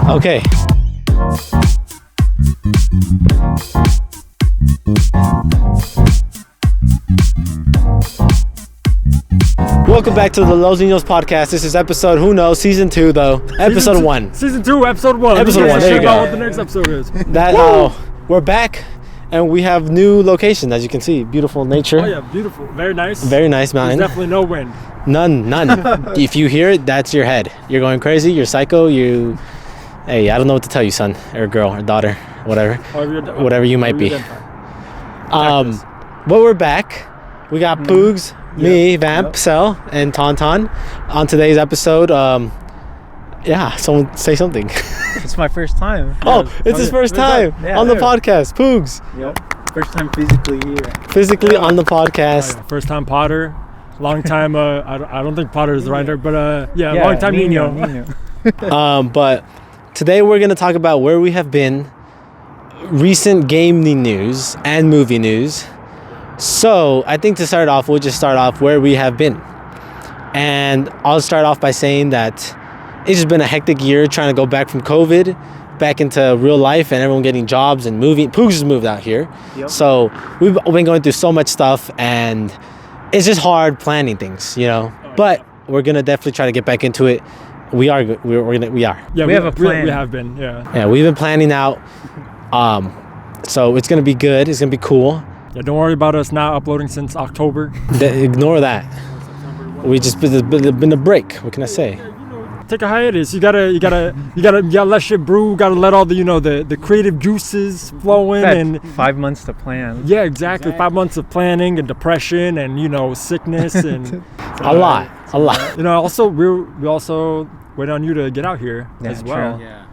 Okay. Welcome back to the LosNinos podcast. This is episode, who knows, season 2 though. Episode 1. Season 2, episode 1. Episode 1, there you go. What the next episode is. We're back and we have new location, as you can see. Beautiful nature. Oh yeah, beautiful. Very nice. Very nice mountain. There's definitely no wind. None. If you hear it, that's your head. You're going crazy, you're psycho, hey, I don't know what to tell you, son, or girl, or daughter, whatever. Whatever you might be. But we're back. We got Poogs, me, Vamp, Cell, and Tauntaun on today's episode. Someone say something. It's my first time. It's his first time on the podcast. Poogs. Yep. First time physically here. Physically on the podcast. First time Potter. Long time, I don't think Potter is the right word, but long time Nino. But today we're going to talk about where we have been, recent gaming news and movie news. So I think to start off, we'll just start off where we have been. And I'll start off by saying that it's just been a hectic year trying to go back from COVID back into real life and everyone getting jobs and moving. Poogs just moved out here. Yep. So we've been going through so much stuff and it's just hard planning things, But we're going to definitely try to get back into it. We are. Yeah, we have a plan. We have been, yeah. Yeah, we've been planning out. So it's going to be good. It's going to be cool. Yeah, don't worry about us not uploading since October. Ignore that. We just been a break. What can I say? Take a hiatus. You gotta let shit brew. Gotta let all the creative juices flow in. And 5 months to plan. Yeah, exactly. 5 months of planning and depression and sickness and a lot. Also we also wait on you to get out here as well. True. Yeah.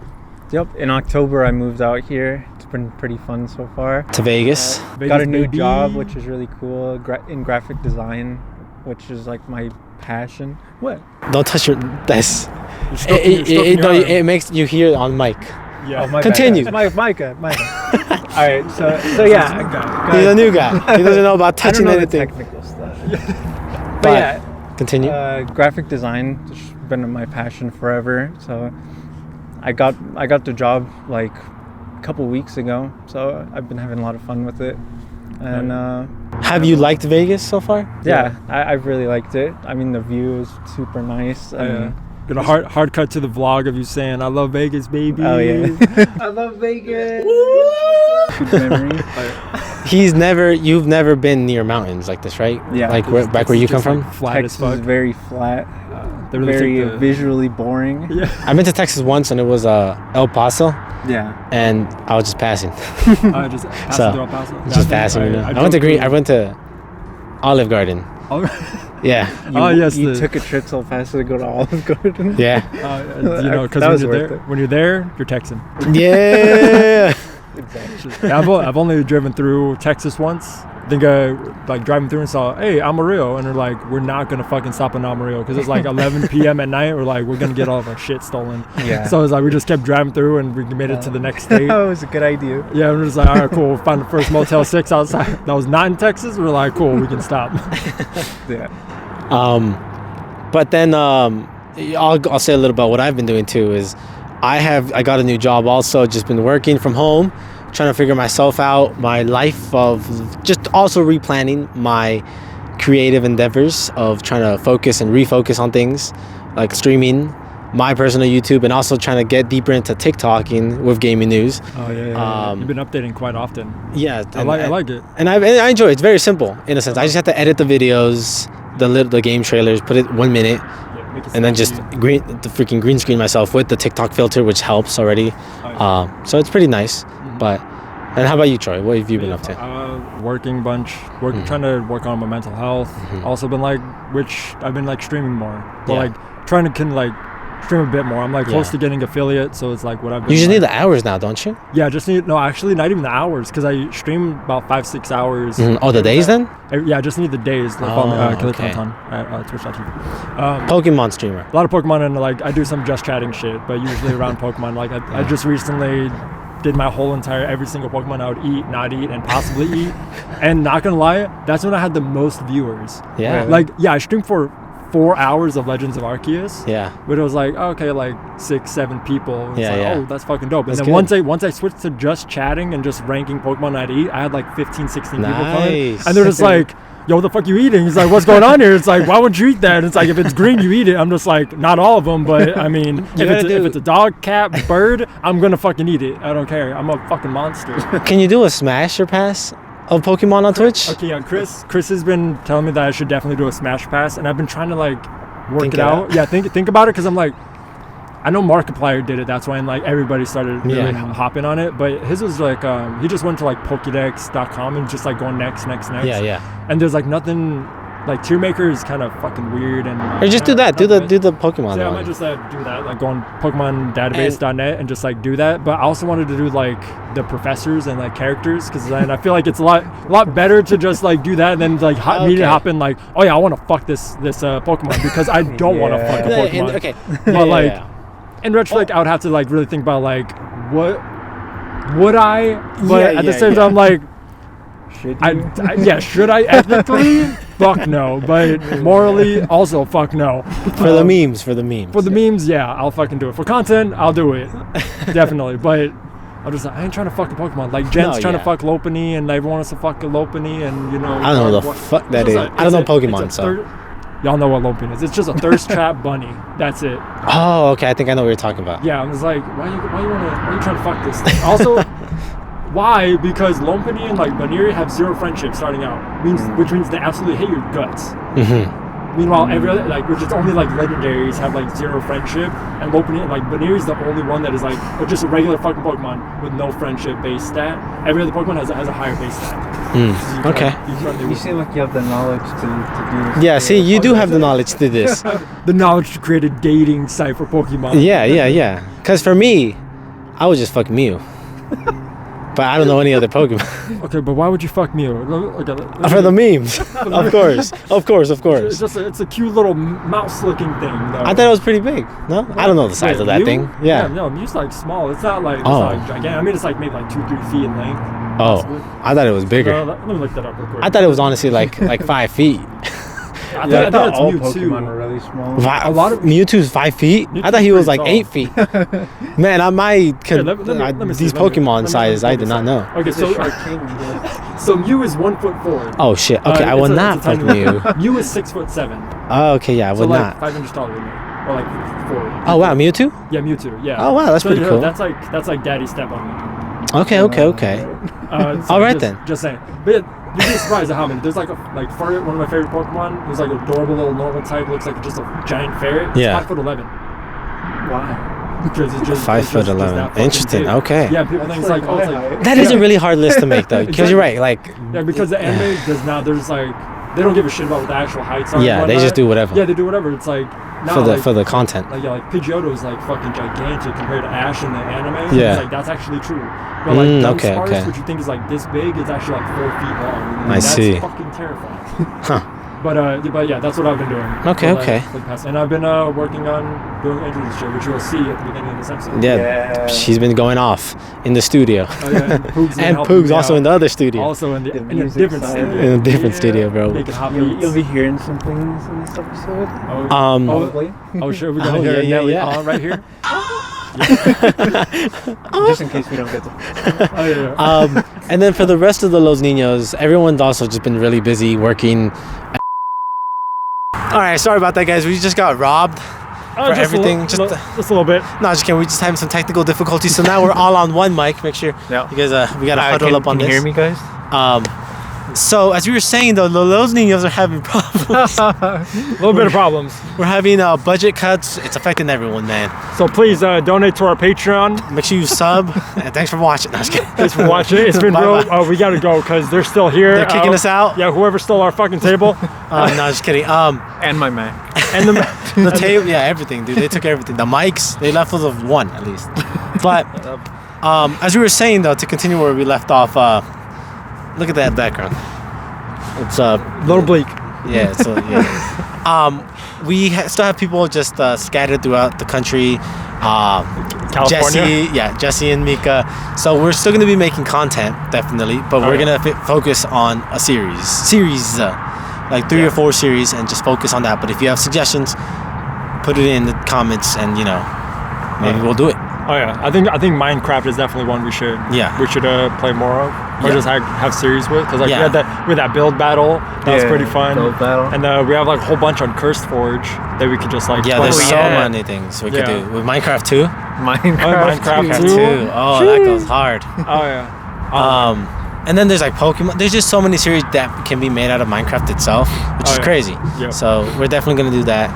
Yep. In October I moved out here. It's been pretty fun so far. To Vegas. Got a new job, which is really cool. In graphic design, which is like my passion. What? Don't touch this. It makes you hear on mic. Yeah. Oh, continue. Micah. All right. So yeah. He's a new guy. He doesn't know about touching anything. The technical stuff. But yeah. Continue. Graphic design has been my passion forever. So I got the job like a couple weeks ago. So I've been having a lot of fun with it. And have you liked Vegas so far? Yeah, I've really liked it. I mean, the view is super nice. Got a hard cut to the vlog of you saying, "I love Vegas, baby." Oh yeah, I love Vegas. Good memory. You've never been near mountains like this, right? Yeah. Like back where you come from? Flat Texas as fuck. Is very flat. Really very visually boring. Yeah. I've been to Texas once and it was El Paso. Yeah. And I was just passing. Just passing through El Paso? Just passing. I went to Olive Garden. Yeah. You took a trip to El Paso to go to Olive Garden? Yeah. Because when you're there, you're Texan. Yeah. Exactly. I've only driven through Texas once. I think driving through and saw, hey, Amarillo, and they're like, we're not gonna fucking stop in Amarillo because it's like 11 p.m. at night. We're like, we're gonna get all of our shit stolen. Yeah. So it's like we just kept driving through and we made it to the next state. That was a good idea. Yeah, we're just like, all right, cool. We'll find the first Motel 6 outside that was not in Texas. We're like, cool, we can stop. Yeah. But then I'll say a little about what I've been doing too. Is I got a new job also. Just been working from home, trying to figure myself out, my life of just also replanning my creative endeavors of trying to focus and refocus on things like streaming, my personal YouTube, and also trying to get deeper into TikToking with gaming news. Oh yeah. You've been updating quite often. Yeah, I like it. And I enjoy it. It's very simple in a sense. I just have to edit the videos, the game trailers, put it 1 minute. And then just the green screen myself with the TikTok filter, which helps already. So it's pretty nice. Mm-hmm. And how about you, Troy? What have you been up to? Working bunch. Trying to work on my mental health. Mm-hmm. Also been I've been streaming more. But trying to stream a bit more. I'm close to getting affiliate, so it's what I've been. You just need the hours now, don't you? Yeah, actually not even the hours, because I stream about 5-6 hours. Mm-hmm. Oh, the days then? Yeah, I just need the days. Follow me, Killer okay. Tauntaun at twitch.tv. Pokemon streamer. A lot of Pokemon, and I do some just chatting shit, but usually around Pokemon. I just recently did my whole every single Pokemon I would eat, not eat, and possibly eat. And not gonna lie, that's when I had the most viewers. Yeah. I streamed for 4 hours of Legends of Arceus. Yeah. But it was like, okay, like 6-7 people. It's like, oh, that's fucking dope. And That's then good. once I switched to just chatting and just ranking Pokemon I'd eat, I had like 15, 16 people coming. Nice. And they're just like, yo, what the fuck you eating? It's like, what's going on here? It's like, why would you eat that? It's like, if it's green, you eat it. I'm just like, not all of them, but I mean, if it's a dog, cat, bird, I'm gonna fucking eat it. I don't care. I'm a fucking monster. Can you do a Smash or Pass of Pokemon on Twitch? Okay, yeah, Chris has been telling me that I should definitely do a Smash Pass, and I've been trying to like work Think it it out. out. Yeah, think about it, because I'm like, I know Markiplier did it. That's why, and like everybody started really hopping on it. But his was like, he just went to like Pokédex.com and just like going next. Yeah. And there's like nothing. Like Tier Maker is kind of fucking weird, and Or just do that. Do the Pokemon So yeah, I one. might just do that, like go on PokemonDatabase.net and just like do that. But I also wanted to do like the professors and like characters, because then I feel like it's a lot better to just like do that and then like immediately hop in like, oh yeah, I want to fuck this Pokemon, because I don't want to fuck a Pokemon. Okay. But like in retrospect, I would have to like really think about like what would I, but at the same time like, Should should I ethically? Fuck no. But morally, also fuck no. For the memes. For the memes, yeah, I'll fucking do it. For content, I'll do it. Definitely. But I'm just like, I ain't trying to fuck a Pokemon. Like Jen's trying to fuck Lopunny, and everyone wants to fuck a Lopunny, and you know. I don't know the fuck that is. I don't know Pokemon, so. Y'all know what Lopunny is. It's just a thirst trap bunny. That's it. Oh, okay. I think I know what you're talking about. Yeah, I was like, why you trying to fuck this thing? Also, why? Because Lopunny and like Baniri have zero friendship starting out, which means they absolutely hate your guts. Mm-hmm. Meanwhile, every other which is only like legendaries have like zero friendship, and Lopunny and like Baniri's the only one that is like just a regular fucking Pokemon with no friendship base stat. Every other Pokemon has a higher base stat. Okay. You seem like you have the knowledge to do this. Yeah, see, you do have the knowledge to do this. The knowledge to create a dating site for Pokemon. Yeah. Because for me, I would just fuck Mew. But I don't know any other Pokemon. Okay, but why would you fuck Mew? For the memes. Of course. It's a cute little mouse-looking thing, though. I thought it was pretty big. No? I don't know the size of that Mew? thing. Yeah. No, Mew's like small. It's not like, gigantic. I mean, it's like maybe like 2-3 feet in length. Oh, possibly. I thought it was bigger. Let me look that up real quick. I thought it was honestly like 5 feet. I I thought it's all Mewtwo. Pokemon are really small. A lot of Mewtwo's 5 feet? I thought he was like 8 feet. Man, I might... let me see. These Pokemon sizes, I did not know. Okay, so Mew is 1'4". Oh shit, okay, I will not fuck Mew. Mew is 6'7". Oh, okay, yeah, I would like not. 5 inches taller than me, or like 4. Oh wow, Mewtwo? Yeah, Mewtwo. Yeah. Oh wow, that's pretty cool. That's like daddy's step on me. Okay. So All right then. Just saying, but you'd be surprised at how many. There's like for one of my favorite Pokemon. There's like an adorable little normal type, looks like just a giant ferret. Yeah. It's 5'11". Why? Because it's just 5'11". Interesting. Big. Okay. Yeah, people think it's like, oh, it's like That is a really hard list to make though, because you're right. Like. Yeah, because the anime does not. There's like they don't give a shit about what the actual heights are. Yeah, they just do whatever. Yeah, they do whatever. It's like now, for the content. Like Pidgeotto is like fucking gigantic compared to Ash in the anime. Yeah. It's like that's actually true. But like Dunsparce, okay. which you think is like this big, it's actually like 4 feet long. And I see. That's fucking terrifying. Huh. But yeah, that's what I've been doing. Okay. And I've been working on doing internship, which you'll see at the beginning of this episode. Yeah. She's been going off in the studio. Oh, yeah, and Poog's and Poog's also in the other studio. Also in a different studio. In a different studio, bro. Making hot You'll beats. be hearing some things in this episode. Sure, we're gonna hear Nelly on right here. Just in case we don't get to. And then for the rest of the LosNinos, everyone's also just been really busy working. All right, sorry about that, guys. We just got robbed for everything. Just a little bit. No, just kidding. We just having some technical difficulties, so now we're all on one mic. Make sure you guys, we gotta huddle up on this. Can you hear me, guys? So as we were saying though, the LosNinos are having problems. A little bit of problems. We're having budget cuts. It's affecting everyone, man. So please donate to our Patreon. Make sure you sub. And thanks for watching. No, Thanks for watching. It's been real. We gotta go because they're still here. They're kicking us out. Yeah, whoever stole our fucking table. No, just kidding. And my Mac. And the table. Yeah, everything, dude. They took everything. The mics. They left us with one at least. But as we were saying though, to continue where we left off. Look at that background. It's a little bleak. Yeah. So we still have people just scattered throughout the country. California. Jesse and Mika. So we're still going to be making content, definitely, but we're going to focus on a series. Let's like 3 or 4 series, and just focus on that. But if you have suggestions, put it in the comments, and maybe we'll do it. Oh yeah, I think Minecraft is definitely one we should play more of, or just have series with, because we had that build battle that was pretty fun. Build battle. And we have like a whole bunch on Cursed Forge that we could just like. Yeah, there's so many things we could do with Minecraft too. Minecraft too. Oh, that goes hard. Oh yeah. And then there's like Pokemon. There's just so many series that can be made out of Minecraft itself, which is crazy. Yep. So we're definitely gonna do that.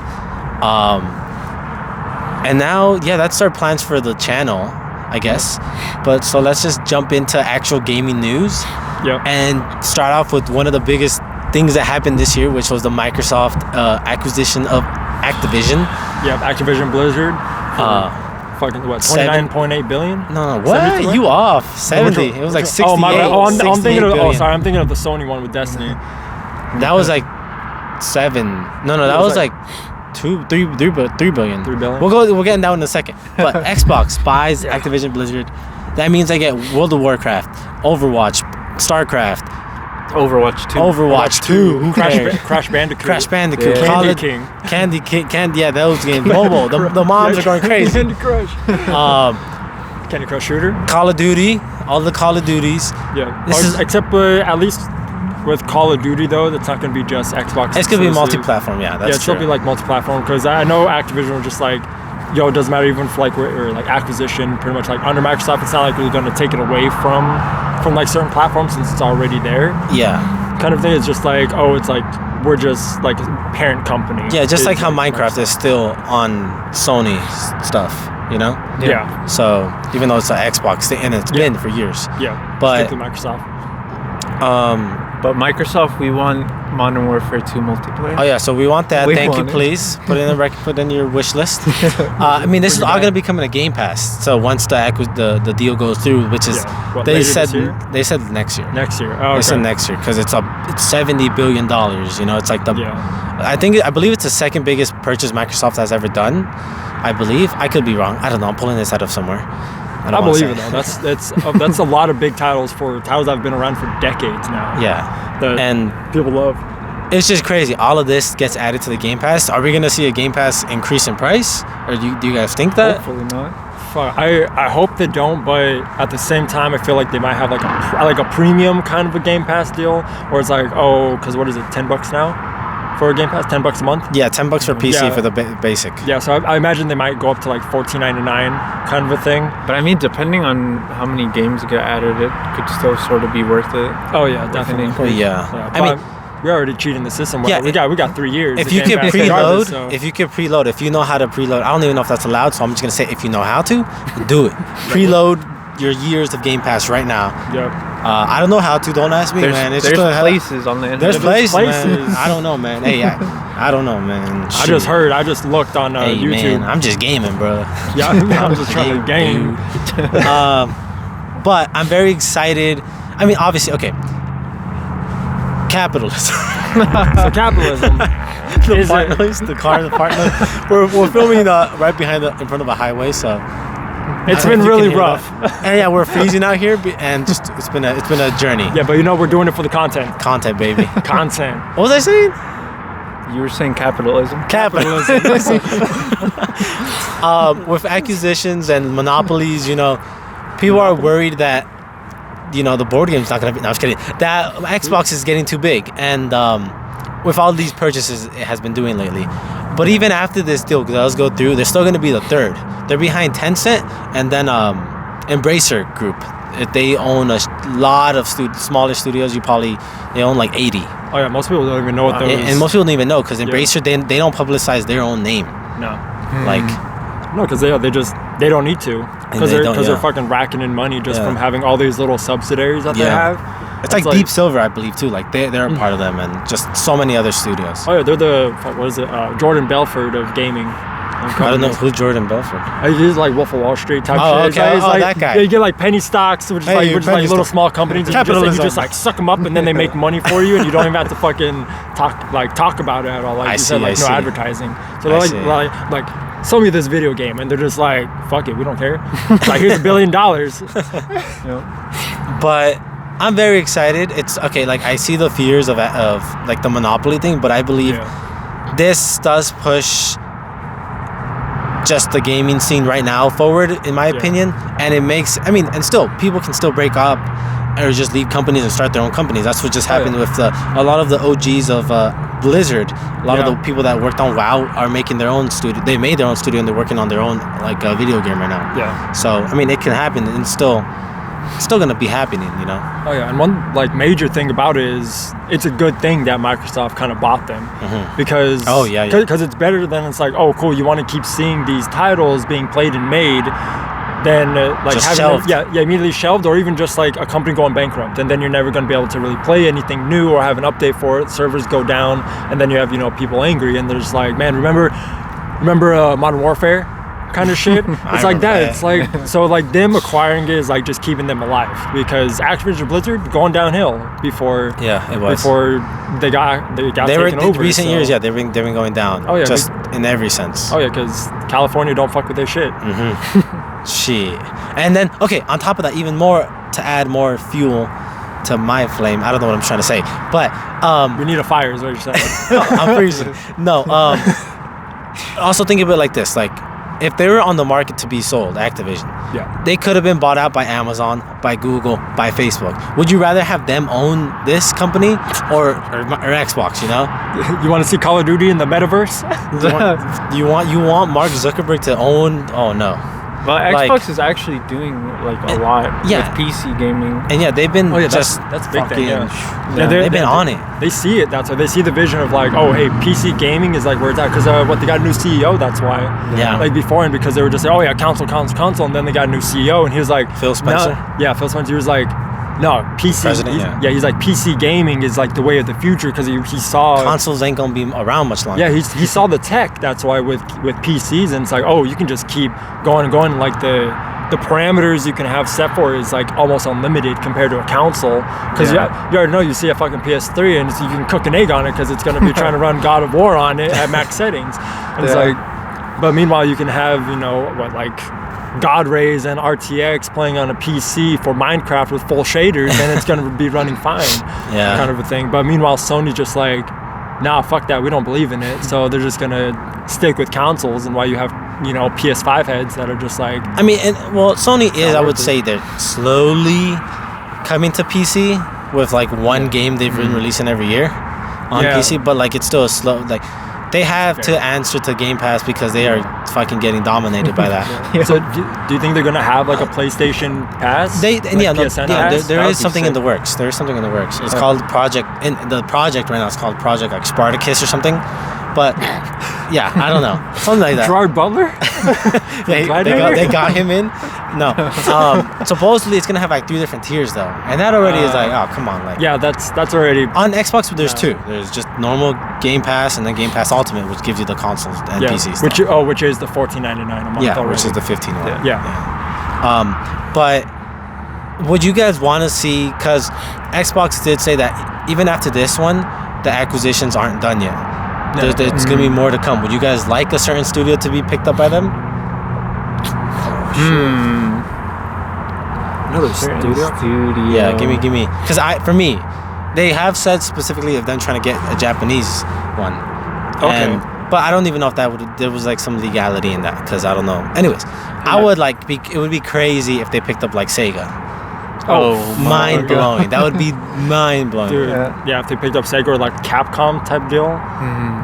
And now, that's our plans for the channel, I guess. But so let's just jump into actual gaming news. Yep. And start off with one of the biggest things that happened this year, which was the Microsoft acquisition of Activision. Yep, Activision Blizzard. Fucking what? 29.8 billion? No, what? You off? 70. It was like 68. Oh my bad. Oh, I'm thinking of. billion. Oh, sorry. I'm thinking of the Sony one with Destiny. That was like 7. No, that was like 3 billion. 3 billion. We'll get into that in a second. But Xbox buys Activision Blizzard. That means I get World of Warcraft, Overwatch, StarCraft, Overwatch 2. Who cares? Crash Bandicoot. Candy King. Yeah, those games. Mobile. The moms are going crazy. Candy Crush. Candy Crush Shooter. Call of Duty. All the Call of Duties. Yeah. Except at least with Call of Duty though, that's not going to be just Xbox. It's going to be multi-platform. Yeah, that's true. It'll be like multi-platform, because I know Activision was just like, it doesn't matter even for like acquisition, pretty much like under Microsoft. It's not like we're going to take it away from like certain platforms since it's already there. Yeah. Kind of thing. It's just like, it's like we're just like a parent company. Yeah, just like how Minecraft is still on Sony stuff, Yeah. So even though it's an Xbox, and it's been for years. Yeah. But strictly Microsoft. But Microsoft, we want Modern Warfare 2 multiplayer. Oh yeah, so we want that. Thank you, want it. please put in your wish list. I mean, this is all gonna be coming to Game Pass. So once the deal goes through, which is they said next year. Next year. Oh, okay. They said next year because it's $70 billion. It's like I believe it's the second biggest purchase Microsoft has ever done. I believe. I could be wrong. I don't know. I'm pulling this out of somewhere. I believe it though. That's a lot of big titles for titles that have been around for decades now. Yeah. And people love. It's just crazy. All of this gets added to the Game Pass. Are we gonna see a Game Pass increase in price, or do you guys think that? Hopefully not. I hope they don't, but at the same time, I feel like they might have like a premium kind of a Game Pass deal, where it's like, because what is it, $10 now? For a Game Pass, $10 a month. Yeah, $10 for PC for the basic. Yeah, so I imagine they might go up to like $14.99 kind of a thing. But I mean, depending on how many games get added, it could still sort of be worth it. Oh yeah, definitely. Well, yeah. I mean, we're already cheating the system. Yeah, we got 3 years. If you could preload, if you know how to preload, I don't even know if that's allowed. So I'm just gonna say, if you know how to, do it. Preload your years of Game Pass right now. Yep. I don't know how to. Don't ask me, man. There's places on the internet. There's places. Man. I don't know, man. Hey, I don't know, man. Shoot. I just looked on YouTube. Man, I'm just gaming, bro. Yeah, I'm just trying to game. But I'm very excited. I mean, obviously, okay. Capitalism. So capitalism. The car noise. We're filming right behind in front of a highway, so. It's been really rough. And we're freezing out here, and just it's been a journey. Yeah, but we're doing it for the content. Content, baby. Content. What was I saying? You were saying capitalism. With acquisitions and monopolies, people are worried that the board game's not gonna be. No, I was kidding. That Xbox is getting too big, and with all these purchases it has been doing lately. But even after this deal does go through, they're still going to be the third. They're behind Tencent and then Embracer Group. They own a lot of smaller studios. They own like 80. Oh yeah, most people don't even know what those. And most people don't even know because Embracer they don't publicize their own name. No. No, because they don't need to, because they're fucking racking in money just from having all these little subsidiaries that they have. It's like Deep Silver, I believe, too. Like they're a part of them, and just so many other studios. Oh yeah, they're the Jordan Belfort of gaming. I don't know who's Jordan Belfort. He's like Wolf of Wall Street type shit. Okay. He's like, that guy. Yeah, you get like penny stocks, which is like little small companies. And you just like suck them up, and then they make money for you, and you don't even have to fucking talk about it at all. Like no advertising. So they're like sell me this video game, and they're just like, fuck it, we don't care. Like, here's $1 billion. But I'm very excited. It's okay. Like I see the fears of like the monopoly thing, but I believe this does push just the gaming scene right now forward, in my opinion. And it makes, I mean, and still, people can still break up or just leave companies and start their own companies. That's what just happened with a lot of the OGs of Blizzard. A lot of the people that worked on WoW are making their own studio. They made their own studio and they're working on their own like video game right now. Yeah. So I mean, it can happen, and still gonna be happening, you know. Oh yeah, and one like major thing about it is it's a good thing that Microsoft kind of bought them because because it's better than it's like, oh cool, you want to keep seeing these titles being played and made, then like just having shelved. immediately shelved, or even just like a company going bankrupt, and then you're never going to be able to really play anything new or have an update for it. Servers go down, and then you have people angry, and there's like, man, remember Modern Warfare kind of shit. It's like that. It's like, so like them acquiring it is like just keeping them alive, because Activision Blizzard going downhill before it was before they got taken over. Recent years, they've been going down. Oh yeah, just in every sense. Oh yeah, because California don't fuck with their shit. Shit. And then on top of that, even more to add more fuel to my flame. I don't know what I'm trying to say, but we need a fire is what you're saying. I'm freezing. No. Also think of it like this, like, if they were on the market to be sold, Activision, they could have been bought out by Amazon, by Google, by Facebook. Would you rather have them own this company or Xbox? You know, you want to see Call of Duty in the metaverse? you want Mark Zuckerberg to own? Oh no. Well, Xbox is actually doing like a lot with PC gaming, and they've been that's a big thing. They've been on it. They see it. That's why they see the vision of like, oh hey, PC gaming is like where it's at, because they got a new CEO. That's why. Like before, and because they were just like, oh yeah, console, and then they got a new CEO, and he was like Phil Spencer. Phil Spencer. He was like, no, PC. President, he's like, PC gaming is like the way of the future, because he saw consoles ain't gonna be around much longer. Yeah, he saw the tech. That's why with PCs, and it's like, oh, you can just keep going and going. Like the parameters you can have set for is like almost unlimited compared to a console, because you already know, you see a fucking PS3 and you can cook an egg on it because it's gonna be trying to run God of War on it at max settings. And it's like, but meanwhile you can have God Rays and RTX playing on a PC for Minecraft with full shaders, and it's going to be running fine, kind of a thing. But meanwhile, Sony's just like, nah, fuck that, we don't believe in it. So they're just going to stick with consoles, and why you have, PS5 heads that are just like... I mean, Sony is, I would say, they're slowly coming to PC with like one game they've been releasing every year on PC, but like it's still a slow... like. They have to answer to Game Pass because they are fucking getting dominated by that. So do you think they're gonna have like a PlayStation Pass? There is something in the works. There is something in the works. It's called Project. And the project right now is called Project like Spartacus or something. But I don't know, something like that. Gerard Butler? they got him in. No, supposedly it's gonna have like 3 different tiers though, and that already is like, oh come on, like that's already on Xbox. There's 2. There's just normal Game Pass and then Game Pass Ultimate, which gives you the consoles and PCs. Which is the $14.99 a month. Yeah, already. Which is the $15 one. Yeah. But would you guys want to see? Because Xbox did say that even after this one, the acquisitions aren't done yet. There's gonna be more to come. Would you guys like a certain studio to be picked up by them? Another studio? Yeah, give me. Because for me, they have said specifically of them trying to get a Japanese one. Okay. But I don't even know if there was like some legality in that, because I don't know. Anyways, I would it would be crazy if they picked up like Sega. Oh, mind blowing. That would be mind blowing. Dude, if they picked up Sega or like Capcom type deal,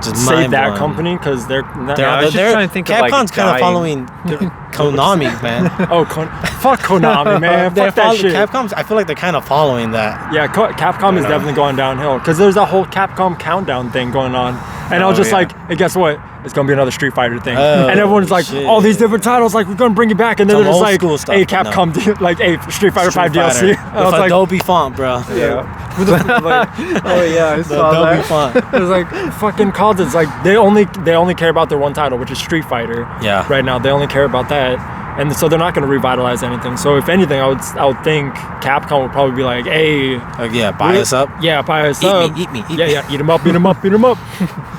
just save that company, because they're trying to think Capcom's kind of following Konami, man. Fuck Konami, man. Fuck that shit. Capcom's, I feel like they're kind of following that. Yeah, Capcom is definitely going downhill, because there's a whole Capcom countdown thing going on, and I was just like, hey, guess what? It's gonna be another Street Fighter thing, and everyone's like, all these different titles, like we're gonna bring it back, and then they're just like, hey, Capcom, like, hey, Street Fighter 5 DLC. I was like, Adobe font, bro. Yeah. I saw Adobe that. font. It was like fucking consoles. Like they only care about their one title, which is Street Fighter. Yeah. Right now, they only care about that. and so they're not going to revitalize anything. So if anything, I would think Capcom would probably be like, hey, buy us up. Yeah, buy us up. Eat me. Yeah, eat them up.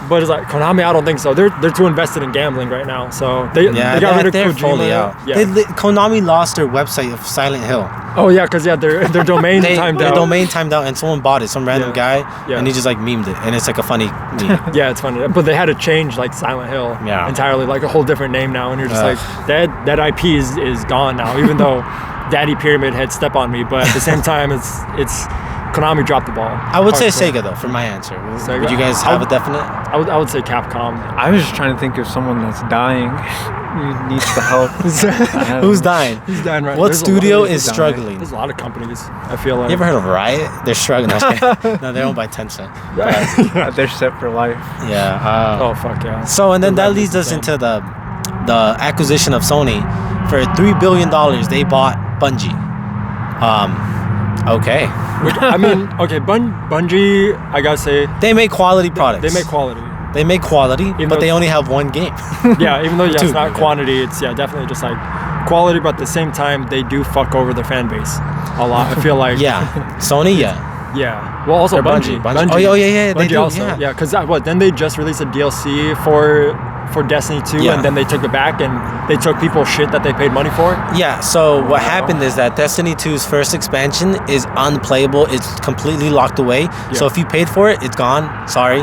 But it's like Konami, I don't think so. They're too invested in gambling right now. So they got rid of they're Kojima. fully out. Yeah. Konami lost their website of Silent Hill. Oh yeah, because their domain timed their out. domain timed out, and someone bought it, some random guy, and he just like memed it, and it's like a funny meme. Yeah, it's funny, but they had to change like Silent Hill entirely, like a whole different name now, and you're just like that IP is gone now, even though Daddy Pyramid had Step on Me, but at the same time it's Konami dropped the ball. I would say Sega though for my answer. Sega. Would you guys have a definite? I would say Capcom. I was just trying to think of someone that's dying. Who needs the help. Who's dying? He's dying right. What studio is struggling? There's a lot of companies, I feel like. You ever heard of Riot? They're struggling. No, they're owned by Tencent. They're set for life. Yeah. Oh fuck yeah. So and then that leads us into the acquisition of Sony for $3 billion. They bought Bungie. Okay. Which, I mean, okay, Bungie, I gotta say, they make quality products. They make quality. They make quality, but they only have one game. Yeah, even though it's not quantity, it's definitely just like quality, but at the same time, they do fuck over their fan base a lot. I feel like. Sony, Yeah. Well, also Bungie. Oh yeah. Bungie they do, also. Yeah, because then they just released a DLC for Destiny 2, and then they took it back and they took people's shit that they paid money for. Yeah, so what happened is that Destiny 2's first expansion is unplayable. It's completely locked away. Yeah. So if you paid for it, it's gone. Sorry.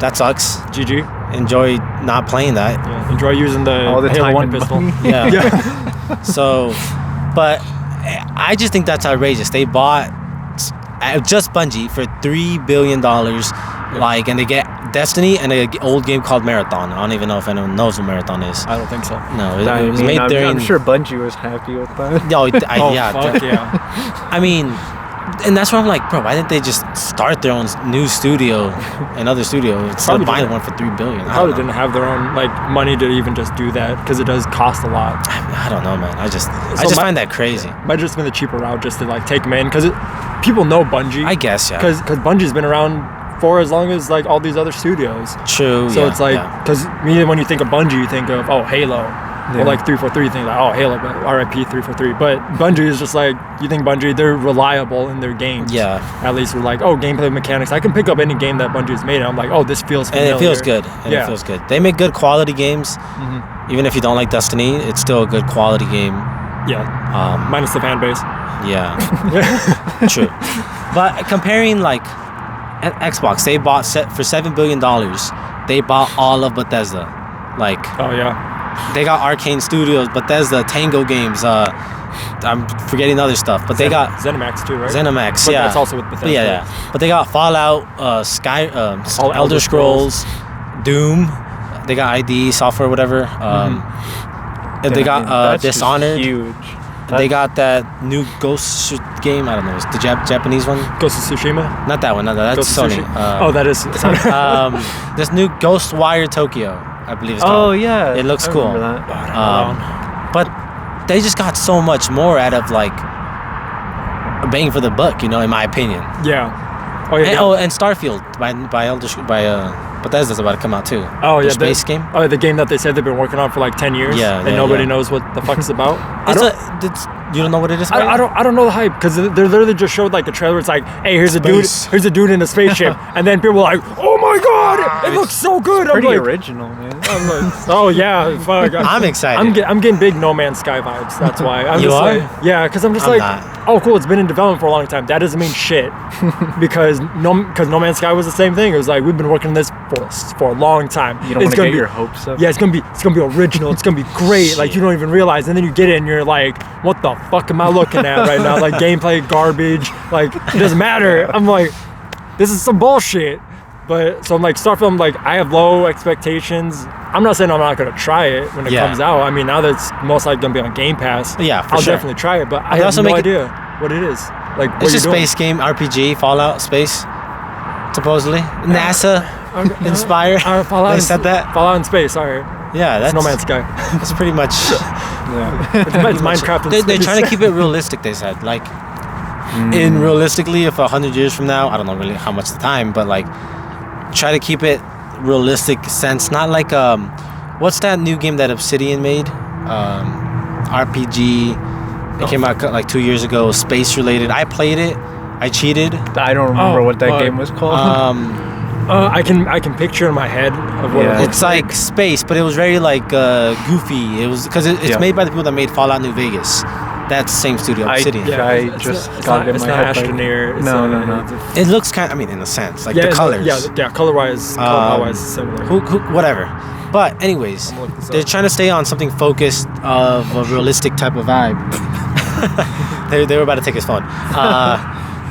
That sucks. GG. Enjoy not playing that. Yeah. Enjoy using the Halo 1 pistol. Yeah. So, but I just think that's outrageous. They bought just Bungie for $3 billion. Like, and they get Destiny and an old game called Marathon. I don't even know if anyone knows what Marathon is. I don't think so. No, it was made during. I'm sure Bungie was happy with that. Fuck yeah. I mean, and that's why I'm like, bro, why didn't they just start their own new studio, another studio, instead of buying one for $3 billion? Probably didn't have their own like money to even just do that, because it does cost a lot. I don't know, man. I just find that crazy. Might just been the cheaper route just to like take them in, because people know Bungie. I guess, yeah. Because Bungie's been around for as long as like all these other studios. True. So it's like, because when you think of Bungie, you think of Halo, or like 343. You think like Halo, but RIP 343. But Bungie is just like, you think Bungie, they're reliable in their games. Yeah. At least we're like, gameplay mechanics. I can pick up any game that Bungie's made, and I'm like, this feels familiar. And it feels good. It feels good. They make good quality games. Mm-hmm. Even if you don't like Destiny, it's still a good quality game. Yeah. Minus the fan base. Yeah. True. But comparing like Xbox, they bought for $7 billion. They bought all of Bethesda. Like. Oh yeah. They got Arcane Studios, Bethesda, Tango Games. I'm forgetting other stuff, but they got ZeniMax too, right? ZeniMax, but that's also with Bethesda. Yeah. But they got Fallout, Elder Scrolls, Doom. They got ID software, whatever. And they got Dishonored. Huge. They got that new Ghost game. I don't know. It's the Japanese one. Ghost of Tsushima? Not that one. No, that's Sony. That is Sony. This new Ghostwire Tokyo, I believe it's called. Oh yeah. It looks cool. That. But they just got so much more out of like a bang for the buck, in my opinion. Yeah. And Starfield by Bethesda's about to come out too. Oh yeah, the space game. Oh, the game that they said they've been working on for like 10 years. Yeah, and nobody knows what the fuck it's about. You don't know what it is? I don't know the hype, because they literally just showed like a trailer. It's like, hey, here's a dude in a spaceship, and then people were like, oh my god, it looks so good. Pretty original, man. I'm like, oh yeah, fuck. I'm excited. I'm getting big No Man's Sky vibes. That's why. You are? Yeah, because I'm just oh cool, it's been in development for a long time. That doesn't mean shit, because No Man's Sky was the same thing. It was like, we've been working on this for a long time. You don't want to get your hopes up. Yeah, it's gonna be original. It's gonna be great. Like, you don't even realize, and then you get it and you're like, what the fuck am I looking at right now? Like, gameplay garbage. Like, it doesn't matter. I'm like, this is some bullshit. But so I'm like, Starfield, I'm like, I have low expectations. I'm not saying I'm not gonna try it when it comes out. I mean, now that it's most likely gonna be on Game Pass, I'll definitely try it. But I have no idea what it is. Like, it's a space game, RPG, Fallout, space, supposedly. NASA inspired. They said that. Fallout in space. All right. Yeah, that's No Man's Sky. That's pretty much. It's Minecraft in space. They're trying to keep it realistic. They said, like, in realistically, if 100 years from now, I don't know really how much the time, but like, try to keep it realistic sense. Not like what's that new game that Obsidian made? RPG. It came out like 2 years ago. Space related. I played it. I cheated. I don't remember what that game was called. I can picture in my head of what it it's like space, but it was very like goofy. It was because it's made by the people that made Fallout New Vegas. That's the same studio, Obsidian. I just got it in my head. No. It looks kind. I mean, in a sense, like the colors. Color-wise, similar. Whatever. But anyways, they're trying to stay on something focused of a realistic type of vibe. they were about to take his phone.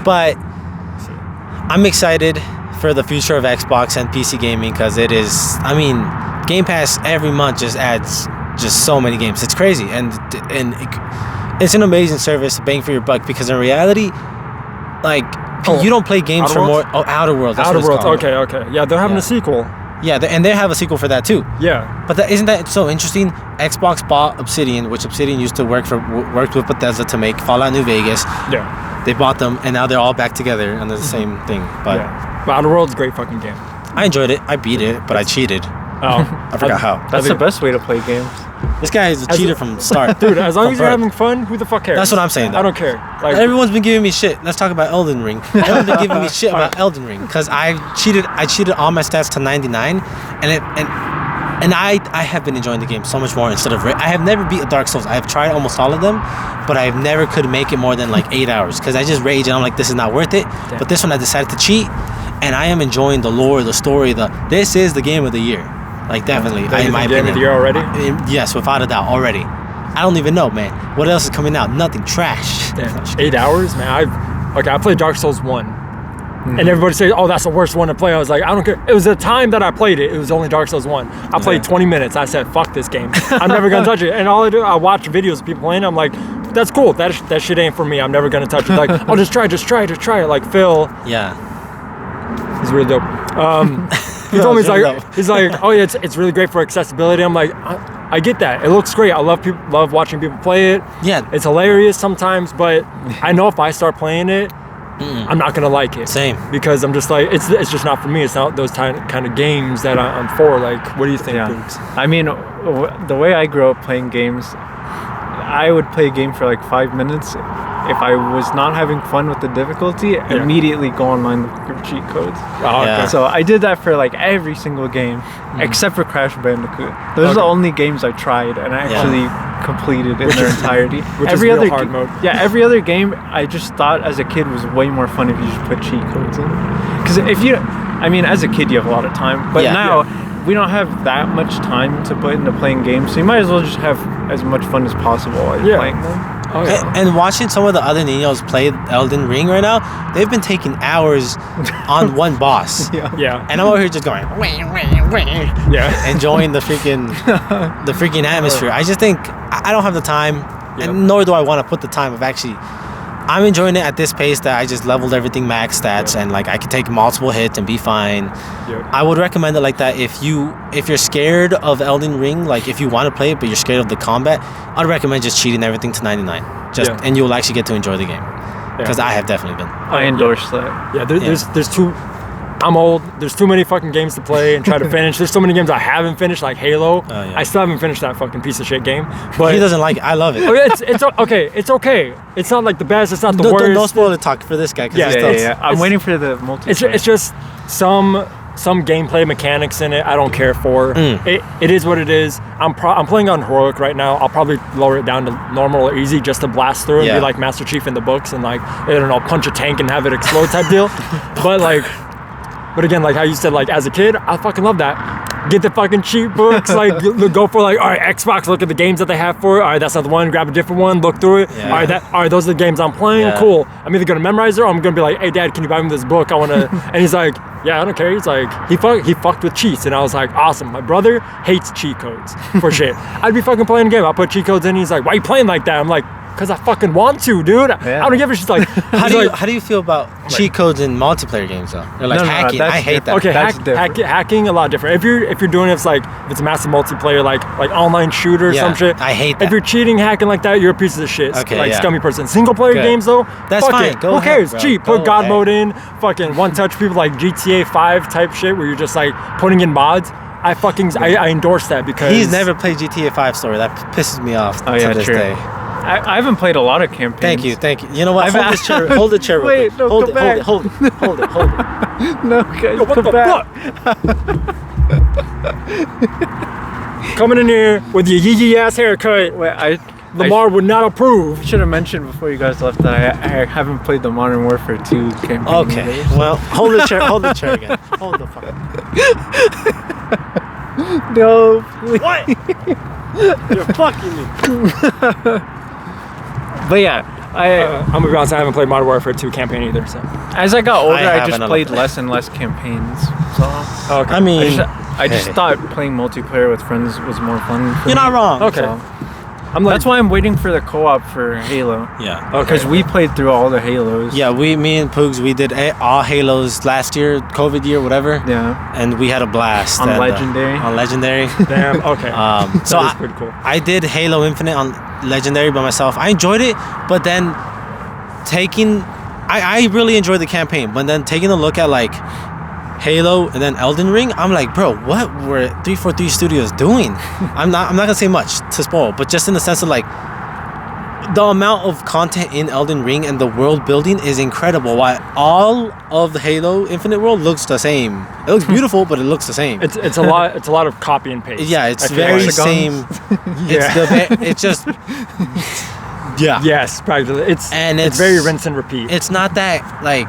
But I'm excited for the future of Xbox and PC gaming because it is. I mean, Game Pass every month just adds just so many games. It's crazy, and it's an amazing service, bang for your buck. Because in reality, like you don't play games for more. Oh, Outer Worlds. That's Outer Worlds. Okay. Yeah, they're having a sequel. Yeah, and they have a sequel for that too. Yeah. But isn't that so interesting? Xbox bought Obsidian, which Obsidian used to worked with Bethesda to make Fallout New Vegas. Yeah. They bought them, and now they're all back together and they're the same thing. But Outer Worlds, great fucking game. I enjoyed it. I beat it, but I cheated. Oh, I forgot how. That's the best way to play games. This guy is a cheater from the start. Dude, as long as you're having fun, who the fuck cares? That's what I'm saying, though. I don't care. Like, everyone's been giving me shit. Let's talk about Elden Ring. Everyone's been giving me shit about Elden Ring because I cheated all my stats to 99, and I have been enjoying the game so much more instead of I have never beat a Dark Souls. I have tried almost all of them, but I never could make it more than like 8 hours because I just rage and I'm like, this is not worth it. Damn. But this one I decided to cheat, and I am enjoying the lore, the story. This is the game of the year. Like, definitely. In my opinion. Game of the year already? Yes, without a doubt, already. I don't even know, man. What else is coming out? Nothing. Trash. Damn. 8 hours, man. I played Dark Souls 1. Mm-hmm. And everybody says, oh, that's the worst one to play. I was like, I don't care. It was the time that I played it. It was only Dark Souls 1. I played 20 minutes. I said, fuck this game. I'm never going to touch it. And all I do, I watch videos of people playing it. I'm like, that's cool. That shit ain't for me. I'm never going to touch it. Like, oh, just try it. Like, Phil. Yeah. He's really dope. He told me, he's like, oh yeah, it's really great for accessibility. I'm like, I get that. It looks great. I love watching people play it. Yeah. It's hilarious sometimes, but I know if I start playing it, I'm not gonna like it. Same. Because I'm just like, it's just not for me. It's not those kind of games that I'm for. Like, what do you think, Boogs? I mean, the way I grew up playing games, I would play a game for like 5 minutes. If I was not having fun with the difficulty, immediately go online and look for cheat codes. Oh, okay. So I did that for like every single game, except for Crash Bandicoot. Those are the only games I tried and actually completed in their entirety. Every other hard mode. Yeah, every other game I just thought as a kid was way more fun if you just put cheat codes in. Because as a kid you have a lot of time, but now we don't have that much time to put into playing games, so you might as well just have as much fun as possible while you're playing them. Oh, yeah. And watching some of the other Ninos play Elden Ring right now, they've been taking hours on one boss. Yeah. And I'm over here just going, enjoying the freaking atmosphere. I just think I don't have the time, and nor do I want to put the time of actually. I'm enjoying it at this pace that I just leveled everything max stats and like I can take multiple hits and be fine. I would recommend it like that if you're scared of Elden Ring, like if you want to play it but you're scared of the combat, I'd recommend just cheating everything to 99. And you'll actually get to enjoy the game. Because I have definitely been. I endorse that. Yeah, there's too. I'm old. There's too many fucking games to play and try to finish. There's so many games I haven't finished, like Halo. I still haven't finished that fucking piece of shit game. But he doesn't like it. I love it. It's okay. It's okay. It's not like the best. It's not the worst. No spoiler talk for this guy. I'm waiting for the multiplayer. It's just some gameplay mechanics in it I don't care for. It is what it is. I'm playing on heroic right now. I'll probably lower it down to normal or easy just to blast through and be like Master Chief in the books and like, I don't know, punch a tank and have it explode type deal. But again, like how you said, like as a kid, I fucking love that. Get the fucking cheat books, like go for like, all right, Xbox, look at the games that they have for it. All right, that's not the one, grab a different one, look through it. All right, those are the games I'm playing, cool. I'm either gonna memorize it or I'm gonna be like, hey dad, can you buy me this book? I wanna, and he's like, yeah, I don't care. He's like, he fucked with cheats. And I was like, awesome. My brother hates cheat codes for shit. I'd be fucking playing a game, I'll put cheat codes in, he's like, why are you playing like that? I'm like, because I fucking want to, dude. I don't give a shit. Like, how do you feel about cheat codes in multiplayer games though? They're like hacking. I hate that. Okay, hacking a lot different. If you're doing it, like if it's a massive multiplayer, like online shooter or some shit. I hate that. If you're cheating, hacking like that, you're a piece of shit. Okay, like scummy person. Single player games though, that's fuck fine. it. Who cares? Cheat. Put God mode in. Fucking one touch people like GTA 5 type shit where you're just like putting in mods. I endorse that because He's never played GTA 5 story. That pisses me off to this day. I haven't played a lot of campaigns. Thank you. You know what? Hold the chair real Wait, quick. no, Hold come it. No, guys, What come the back. fuck? Coming in here with your yee ass haircut. Wait, Lamar would not approve. should have mentioned before you guys left that I haven't played the Modern Warfare 2 campaign. Okay. Well, hold the chair again. Hold the fuck. No, please. What? You're fucking me. But yeah, I'm gonna be honest, I haven't played Modern Warfare 2 campaign either. So as I got older, I just haven't played unlocked less and less campaigns. So okay. I mean, I just thought playing multiplayer with friends was more fun. For you're me. not wrong. Okay. So, I'm like, that's why I'm waiting for the co-op for Halo. Yeah. Because we played through all the Halos. Yeah, me and Poogs, we did all Halos last year, COVID year, whatever. Yeah. And we had a blast. On and, Legendary. On Legendary. damn. Okay. So That is pretty cool. I did Halo Infinite on Legendary by myself. I enjoyed it, but then I really enjoyed the campaign, but then taking a look at like Halo and then Elden Ring, I'm like, bro, what were 343 Studios doing? I'm not gonna say much to spoil, but just in the sense of like the amount of content in Elden Ring and the world building is incredible. Why all of the Halo Infinite world looks the same. It looks beautiful, but it looks the same. It's a lot. It's a lot of copy and paste. Yeah, it's I feel very like. same. Yeah. It's just yeah. Yes, practically. It's it's very rinse and repeat. It's not that like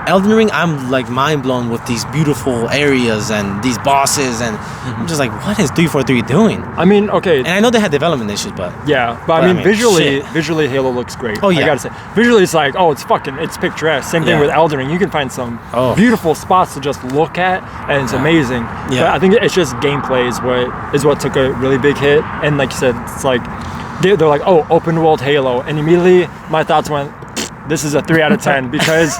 Elden Ring, I'm like mind blown with these beautiful areas and these bosses, and I'm just like, what is 343 doing? I mean, okay. And I know they had development issues, but Yeah, but I mean, visually, Halo looks great. Oh, yeah. I gotta say, visually, it's like, it's picturesque. Same thing Yeah. with Elden Ring. You can find some beautiful spots to just look at, and it's amazing. Yeah. But I think it's just gameplay is what took a really big hit. And like you said, it's like they're like, oh, open world Halo, and immediately my thoughts went, this is a 3 out of 10 because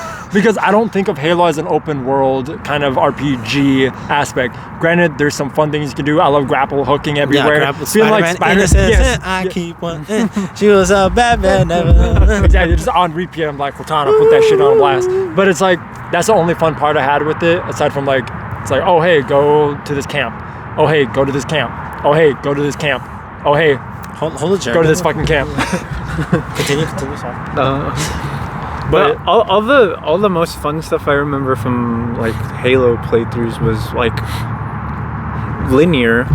I don't think of Halo as an open world kind of RPG aspect. Granted, there's some fun things you can do. I love grapple hooking everywhere. Yeah, Feeling like Spider-Man, yes. I keep one. She was a bad man, never. Exactly, just on repeat. I'm like, Cortana, put that shit on blast. But it's like that's the only fun part I had with it. Aside from like, it's like, oh hey, go to this camp. Oh hey, go to this camp. Oh hey, go to this camp. Oh hey, hold the chair. go to this fucking camp. Continue. Sorry. But all the most fun stuff I remember from like Halo playthroughs was like linear.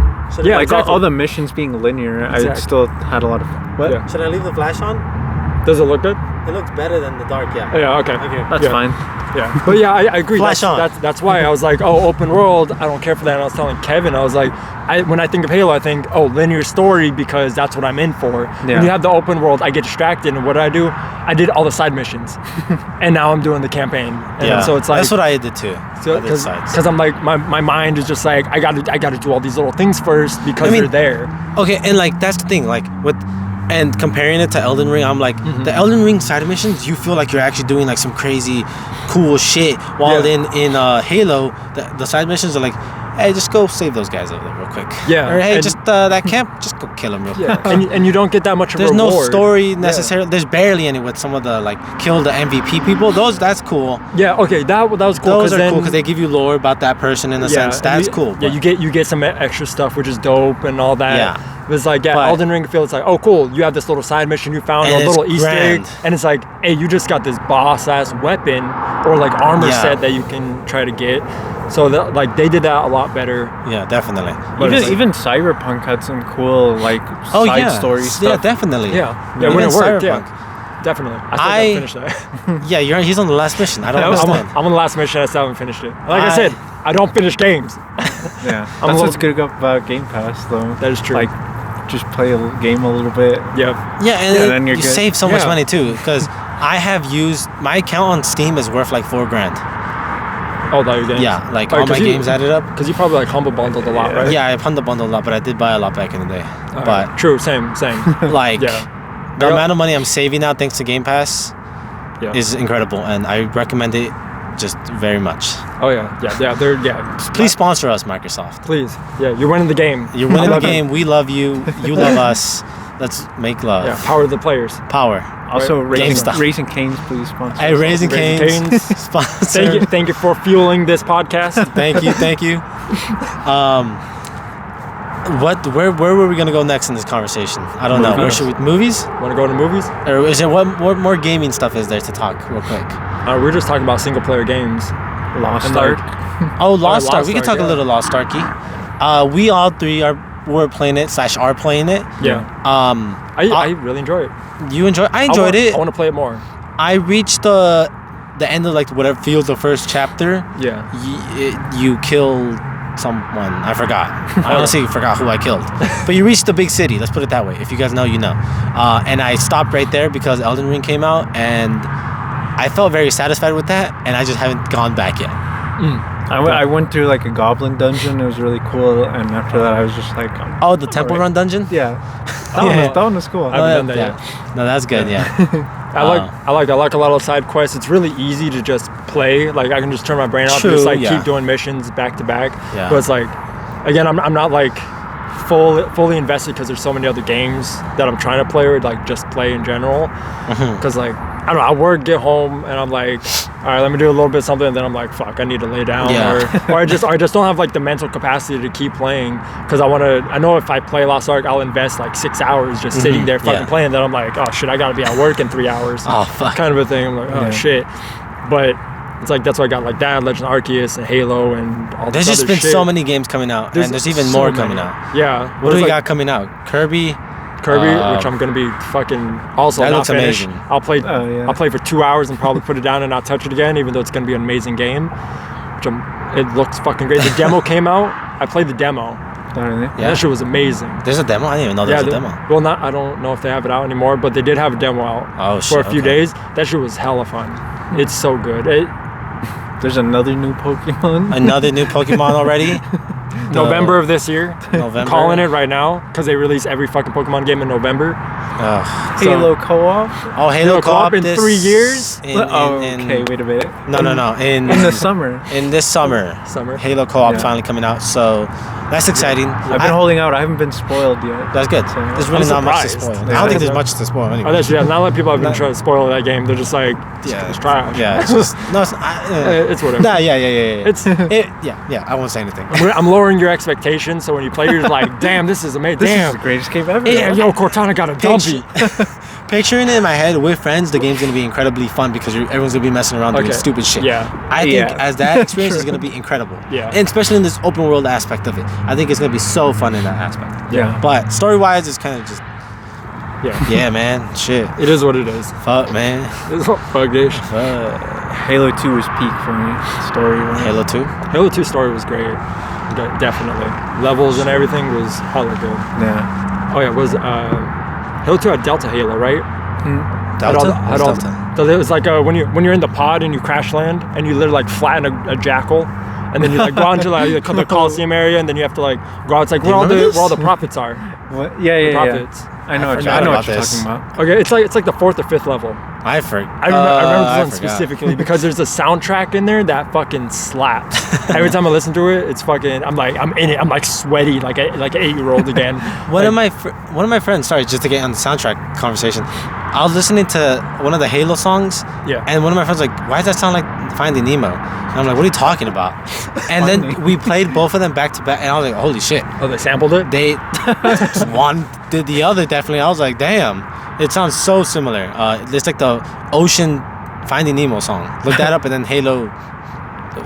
Yeah, like exactly. all the missions being linear. I Exactly. still had a lot of fun. What? Yeah. Should I leave the flash on? Does it look good? It looks better than the dark. Yeah. Yeah. Okay. That's Yeah. fine. Yeah, but yeah, I agree. Flash on. That's why I was like, oh, open world. I don't care for that. And I was telling Kevin, I was like, when I think of Halo, I think, oh, linear story because that's what I'm in for. Yeah. When you have the open world, I get distracted, and what do? I did all the side missions, and now I'm doing the campaign. And Yeah. so it's like that's what I did too. because I'm like my mind is just like I gotta do all these little things first because they're there. Okay, and like that's the thing, like and comparing it to Elden Ring, I'm like the Elden Ring side missions, you feel like you're actually doing like some crazy cool shit, while in Halo the side missions are like, hey, just go save those guys over there real quick. Yeah, or hey, and- just that camp, just go kill them real quick. and you don't get that much of a There's reward. no story necessarily. There's barely any with some of the like kill the MVP people. That's cool. Yeah, okay, that was cool. Those are then, cool because they give you lore about that person in a sense. That's cool. Yeah, but- you get some extra stuff, which is dope and all that. Yeah. It's like, But- Elden Ring feels like, oh, cool, you have this little side mission you found, And a it's little Easter egg, grand. and it's like, hey, you just got this boss-ass weapon or like armor Yeah. set that you can try to get. So like they did that a lot better. Yeah, definitely. But it's like- Even Cyberpunk had some cool like side story stuff. Yeah, definitely. Yeah, Even when it worked, Cyberpunk. yeah, definitely. I still haven't finished that. Yeah, he's on the last mission. I don't understand. I'm on the last mission. I still haven't finished it. Like I I- said, I don't finish games. Yeah, I'm that's a what's good about Game Pass, though. That is true. Like, just play a game a little bit. Yeah. Yeah, and Yeah, then you're you good. save so much Yeah. money too. Because I have used my account on Steam is worth like $4,000. Oh, that your games. Yeah, like Oh, all my 'cause you- games added up. Because you probably like humble bundled a lot, right? Yeah, I pun the bundle a lot, but I did buy a lot back in the day. Alright. But True, same. like Yeah. the Yeah. amount of money I'm saving now thanks to Game Pass Yeah. is incredible, and I recommend it just very much. Oh yeah. They're Please sponsor us, Microsoft. Please. Yeah, you're winning the game. You're winning I the love it. game. We love you. You love us. Let's make love. Yeah, power the players. Power. Also, GameStop. Raising Cane's, please sponsor. Hey, Raising Cane's sponsor. Thank you for fueling this podcast. Thank you. Where were we gonna go next in this conversation? I don't know. Where should we? Movies? Want to go to movies? Or is there what more gaming stuff is there to talk real quick? We're just talking about single player games. Lost Ark. Oh, Lost Ark. We can Ark, talk a little Lost Arky. We all three were playing it / are playing it. Yeah. I really enjoy it. You enjoy? I enjoyed it. I want to play it more. I reached the end of like whatever feels the first chapter. Yeah. You kill someone. I forgot. I honestly forgot who I killed. But you reached the big city. Let's put it that way. If you guys know, you know. And I stopped right there because Elden Ring came out, and I felt very satisfied with that, and I just haven't gone back yet. I went through like a goblin dungeon. It was really cool, and after that, I was just like, oh, the Temple Run dungeon. Yeah, that one was cool. I haven't done that yet. No, that's good. Yeah. I like a lot of side quests. It's really easy to just play. Like I can just turn my brain off and just like keep doing missions back to back. Yeah. But it's like, again, I'm not like fully invested because there's so many other games that I'm trying to play or like just play in general. Because like I don't know, I work, get home, and I'm like, all right, let me do a little bit of something, and then I'm like, fuck, I need to lay down, or I just don't have like the mental capacity to keep playing because I know if I play Lost Ark, I'll invest like 6 hours just sitting there fucking playing. Then I'm like, oh shit, I gotta be at work in 3 hours. Oh fuck, kind of a thing. I'm like, oh shit, but. It's like that's why I got like that, Legend of Arceus, and Halo, and all this. There's just been shit. so many games coming out, and there's even more coming out. Yeah. What do we got coming out? Kirby, which I'm gonna be fucking also that not looks finished. amazing. I'll play for 2 hours and probably put it down and not touch it again, even though it's gonna be an amazing game. It looks fucking great. The demo came out. I played the demo. Yeah. That shit was amazing. There's a demo? I didn't even know there was a demo. Well, I don't know if they have it out anymore, but they did have a demo out for a few days. That shit was hella fun. It's so good. There's another new Pokemon. Another new Pokemon already? November of this year. November. I'm calling it right now because they release every fucking Pokemon game in November. Halo co-op? Oh, Halo co-op in 3 years? Okay, wait a minute. No. In the summer. In this summer. Halo co-op finally coming out, so that's exciting. I've been holding out. I haven't been spoiled yet. That's good. So there's really not much to spoil. I don't think there's much to spoil anyway. Not a lot of people have been trying to spoil that game. They're just like, it's trash. Yeah, it's just it's whatever. Nah, yeah. It's I won't say anything. I'm lowering your expectations, so when you play, you're like, damn, this is amazing. This is the greatest game ever. Yeah, yo, Cortana got a dumpy. Picturing it in my head with friends, the game's gonna be incredibly fun because everyone's gonna be messing around doing stupid shit. Yeah. I think as that experience is gonna be incredible. Yeah. And especially in this open world aspect of it, I think it's gonna be so fun in that aspect. Yeah. But story wise, it's kind of just. Yeah, man. Shit. It is what it is. Fuck, man. It's fuck dish. Halo 2 was peak for me. Story wise. Halo 2. Halo 2 story was great. Definitely. Levels and everything was hella good. Yeah. Oh yeah, Halo 2 had Delta Halo, right? Delta? So it was like when you're in the pod and you crash land and you literally like flatten a jackal, and then you like go out into like the Coliseum area, and then you have to like go out. It's like where all the prophets are. What? Yeah. Prophets. I know what you're talking about. Okay, it's like the 4th or 5th level. I remember this one specifically because there's a soundtrack in there that fucking slaps. Every time I listen to it, it's fucking. I'm in it. I'm like sweaty, like an 8-year-old again. One of my friends. Sorry, just to get on the soundtrack conversation. I was listening to one of the Halo songs. Yeah. And one of my friends was like, "Why does that sound like Finding Nemo?" And I'm like, "What are you talking about?" And then we played both of them back to back, and I was like, "Holy shit!" Oh, they sampled it. They one did the other definitely. I was like, "Damn." It sounds so similar. It's like the Ocean Finding Nemo song. Look that up, and then Halo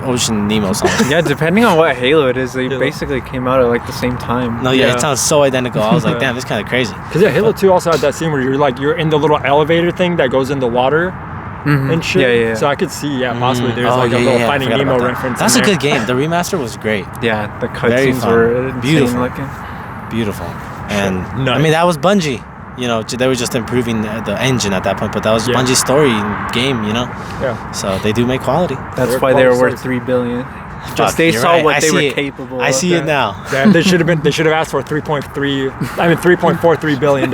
Ocean Nemo song. Yeah, depending on what Halo it is, they basically came out at like the same time. No, it sounds so identical. I was like, damn, this is kind of crazy. Because Halo 2 also had that scene where you're in the little elevator thing that goes in the water. And shit. Yeah. So I could see, possibly there's a little Finding Nemo reference. That's a good game. The remaster was great. Yeah, the cutscenes were beautiful looking. Beautiful. And I mean, that was Bungie. You know, they were just improving the engine at that point, but that was Bungie's story game, you know? Yeah. So they do make quality. That's why they were worth $3 billion. Just they saw what they were capable of. I see it now. Yeah, they should have asked for $3.43 billion.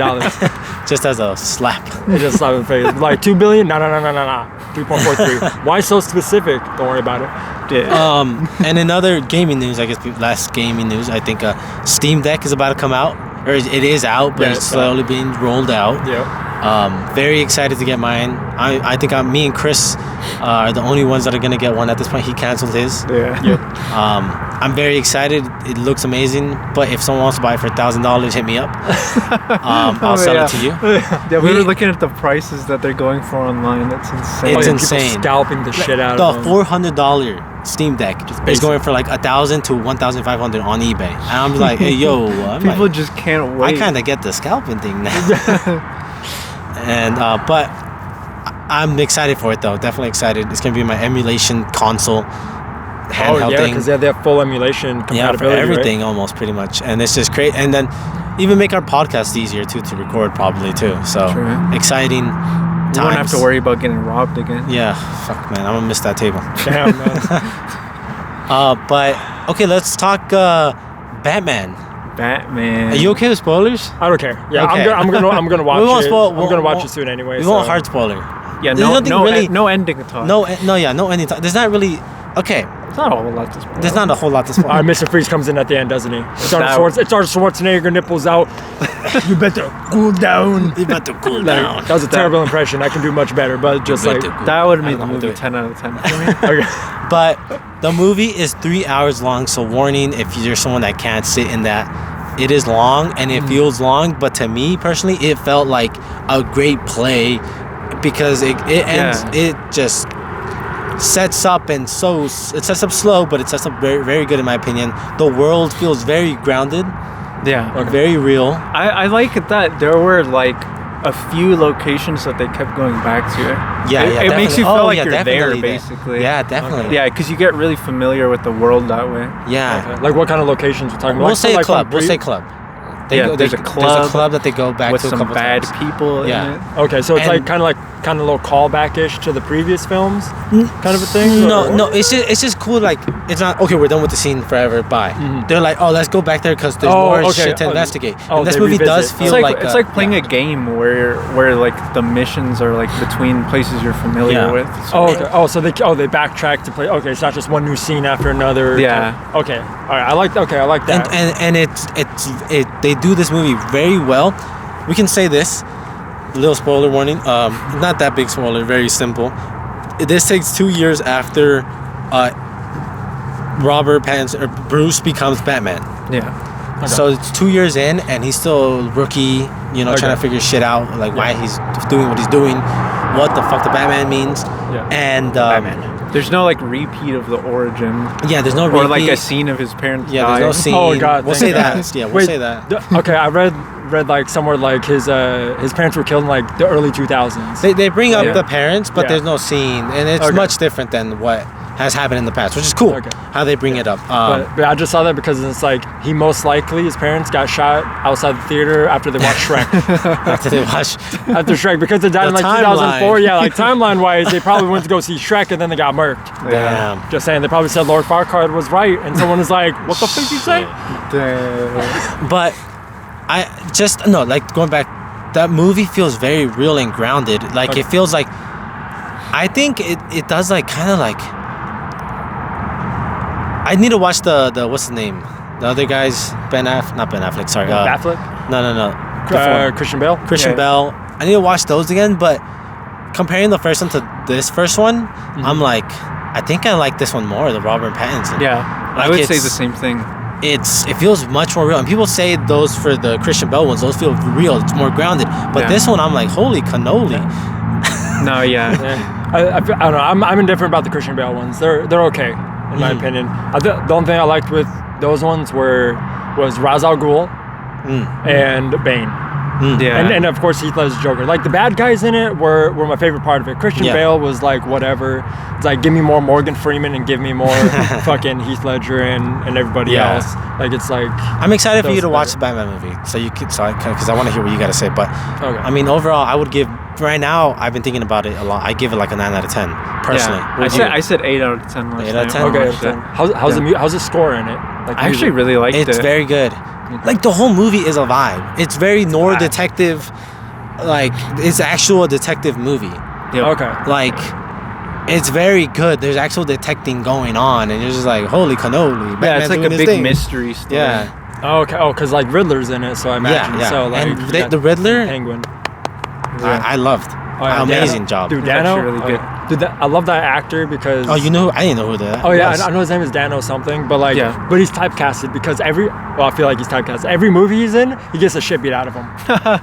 Just as a slap. They just slap in the face. Like $2 billion? No. 3.43. Why so specific? Don't worry about it. Yeah. And in other gaming news, I guess last gaming news, I think Steam Deck is about to come out. or it is out, but it's slowly being rolled out. Yeah. Very excited to get mine. I think me and Chris are the only ones that are gonna get one at this point. He canceled his. Yeah. I'm very excited. It looks amazing. But if someone wants to buy it for $1,000, hit me up. I'll sell it to you. Yeah, we were looking at the prices that they're going for online. It's insane. It's People insane. scalping the shit out of The them. $400 Steam Deck is going for like $1,000 to $1,500 on eBay, and I'm like, hey, yo, People just can't wait. I kind of get the scalping thing now. And but I'm excited for it though. Definitely excited. It's gonna be my emulation console. Handheld thing. Because they have full emulation compatibility, for everything, right? almost pretty much, and it's just great. And then even make our podcast easier too to record, probably too. So exciting times. You won't have to worry about getting robbed again. Yeah, fuck man, I'm gonna miss that table. Damn, man. But okay, let's talk Batman. Batman. Are you okay with spoilers? I don't care. Yeah, Okay. I'm gonna watch We won't it. spoil- I'm gonna watch it soon anyway. We so. won't hard spoiler. Yeah, There's no, nothing no, really- no ending to talk. No any time. There's not really. Okay, It's not a whole lot to spoil. there's not a whole lot to spoil. Mr. Freeze comes in at the end, doesn't he? It's Arnold Schwarzenegger nipples out. You better cool down. You better cool down. That was a terrible impression. I can do much better, but just like That would have made I the don't know how to movie do it. 10 out of 10 for me. okay. But the movie is 3 hours long, so warning if you're someone that can't sit in that. It is long and it feels long, but to me personally, it felt like a great play because it ends. It just sets up it sets up slow, but it sets up very, very good in my opinion. The world feels very grounded, Yeah. very real. I like it that there were like a few locations that they kept going back to. Yeah, It makes you feel like you're there, definitely basically. Yeah, definitely. Yeah, because you get really familiar with the world that way. Yeah. Like what kind of locations we're talking about? We'll Like, say like club. from We'll pre- say club. There's a There's a club club that they go back with to a some couple bad times. people Yeah. in it. Okay, so it's And- like kind of a little callback-ish to the previous films, kind of a thing. No, it's just cool. Like it's not okay. We're done with the scene forever. Bye. They're like, oh, let's go back there because there's more shit to investigate. And this they movie revisit. does feel It's like playing a game where like the missions are like between places you're familiar with. Oh, okay. So they backtrack to play. Okay, it's not just one new scene after another. Yeah. Okay. All right. I like that. and they do this movie very well. We can say this. Little spoiler warning. Not that big spoiler. Very simple. This takes 2 years after Robert Pattinson or Bruce becomes Batman. Yeah. Okay. So it's 2 years in, and he's still a rookie. Trying to figure shit out, like why he's doing what he's doing, what the fuck the Batman means, and There's no like repeat of the origin. yeah, there's no Or repeat. like a scene of his parents. Yeah, there's no scene. Oh, God, we'll thank say God. that. Yeah, we'll Wait, say that. Okay, I read like somewhere like his parents were killed in like the early 2000s. They bring up Yeah. the parents, but there's no scene, and it's Okay. much different than what has happened in the past, which is cool. Okay. How they bring it up. But I just saw that because it's like he most likely his parents got shot outside the theater after they watched Shrek. After they watch, After Shrek, because they died in The like 2004. timeline. Yeah, like timeline wise, they probably went to go see Shrek and then they got murked. damn. Just saying, they probably said Lord Farquaad was right, and someone was like, "What the fuck you say?" But like going back, that movie feels very real and grounded. Like it feels like, I think it does like kind of like. I need to watch the what's the name? The other guys, not Ben Affleck. Sorry, Batfleck, No. Christian Bale. Christian Bell. I need to watch those again, but comparing the first one to this first one, I'm like, I think I like this one more, the Robert Pattinson. Yeah, Like I would say it's- the same thing. It feels much more real, and people say those for the Christian Bell ones, those feel real. It's more grounded. But this one, I'm like, holy cannoli. No, yeah. I don't know. I'm indifferent about the Christian Bale ones. They're okay in my opinion. The only thing I liked with those ones was Ra's al Ghul and Bane. Yeah. And of course Heath Ledger's Joker. Like the bad guys in it were my favorite part of it. Christian Bale was like whatever. It's like give me more Morgan Freeman and give me more fucking Heath Ledger and everybody else. Like it's like I'm excited for you to those watch the Batman movie, because I want to hear what you got to say. But Okay. I mean, overall, I would give right now. I've been thinking about it a lot. I give it like a 9 out of 10 personally. Yeah. Would you? I said 8 out of 10 last 8 out of 10? time. okay. Watched it. How's the score in it? Like I actually really liked it. It's very good. Like the whole movie is a vibe. It's very noir detective. Like it's actual detective movie. Yep. Okay. Like it's very good. There's actual detecting going on, and you're just like, holy cannoli. Yeah, Batman's it's like doing a his big thing. mystery story. Yeah, Oh, okay. Oh, because like Riddler's in it, so I imagine. Yeah. So like And the Riddler, Penguin. I loved. Oh, yeah, Amazing job. Dude, He's Dano. actually really good. Dude, I love that actor because. Oh, you know? I didn't know who that. Oh yeah, was. I know his name is Dano something, but like, Yeah. but he's typecasted because I feel like he's typecasted. Every movie he's in, he gets the shit beat out of him.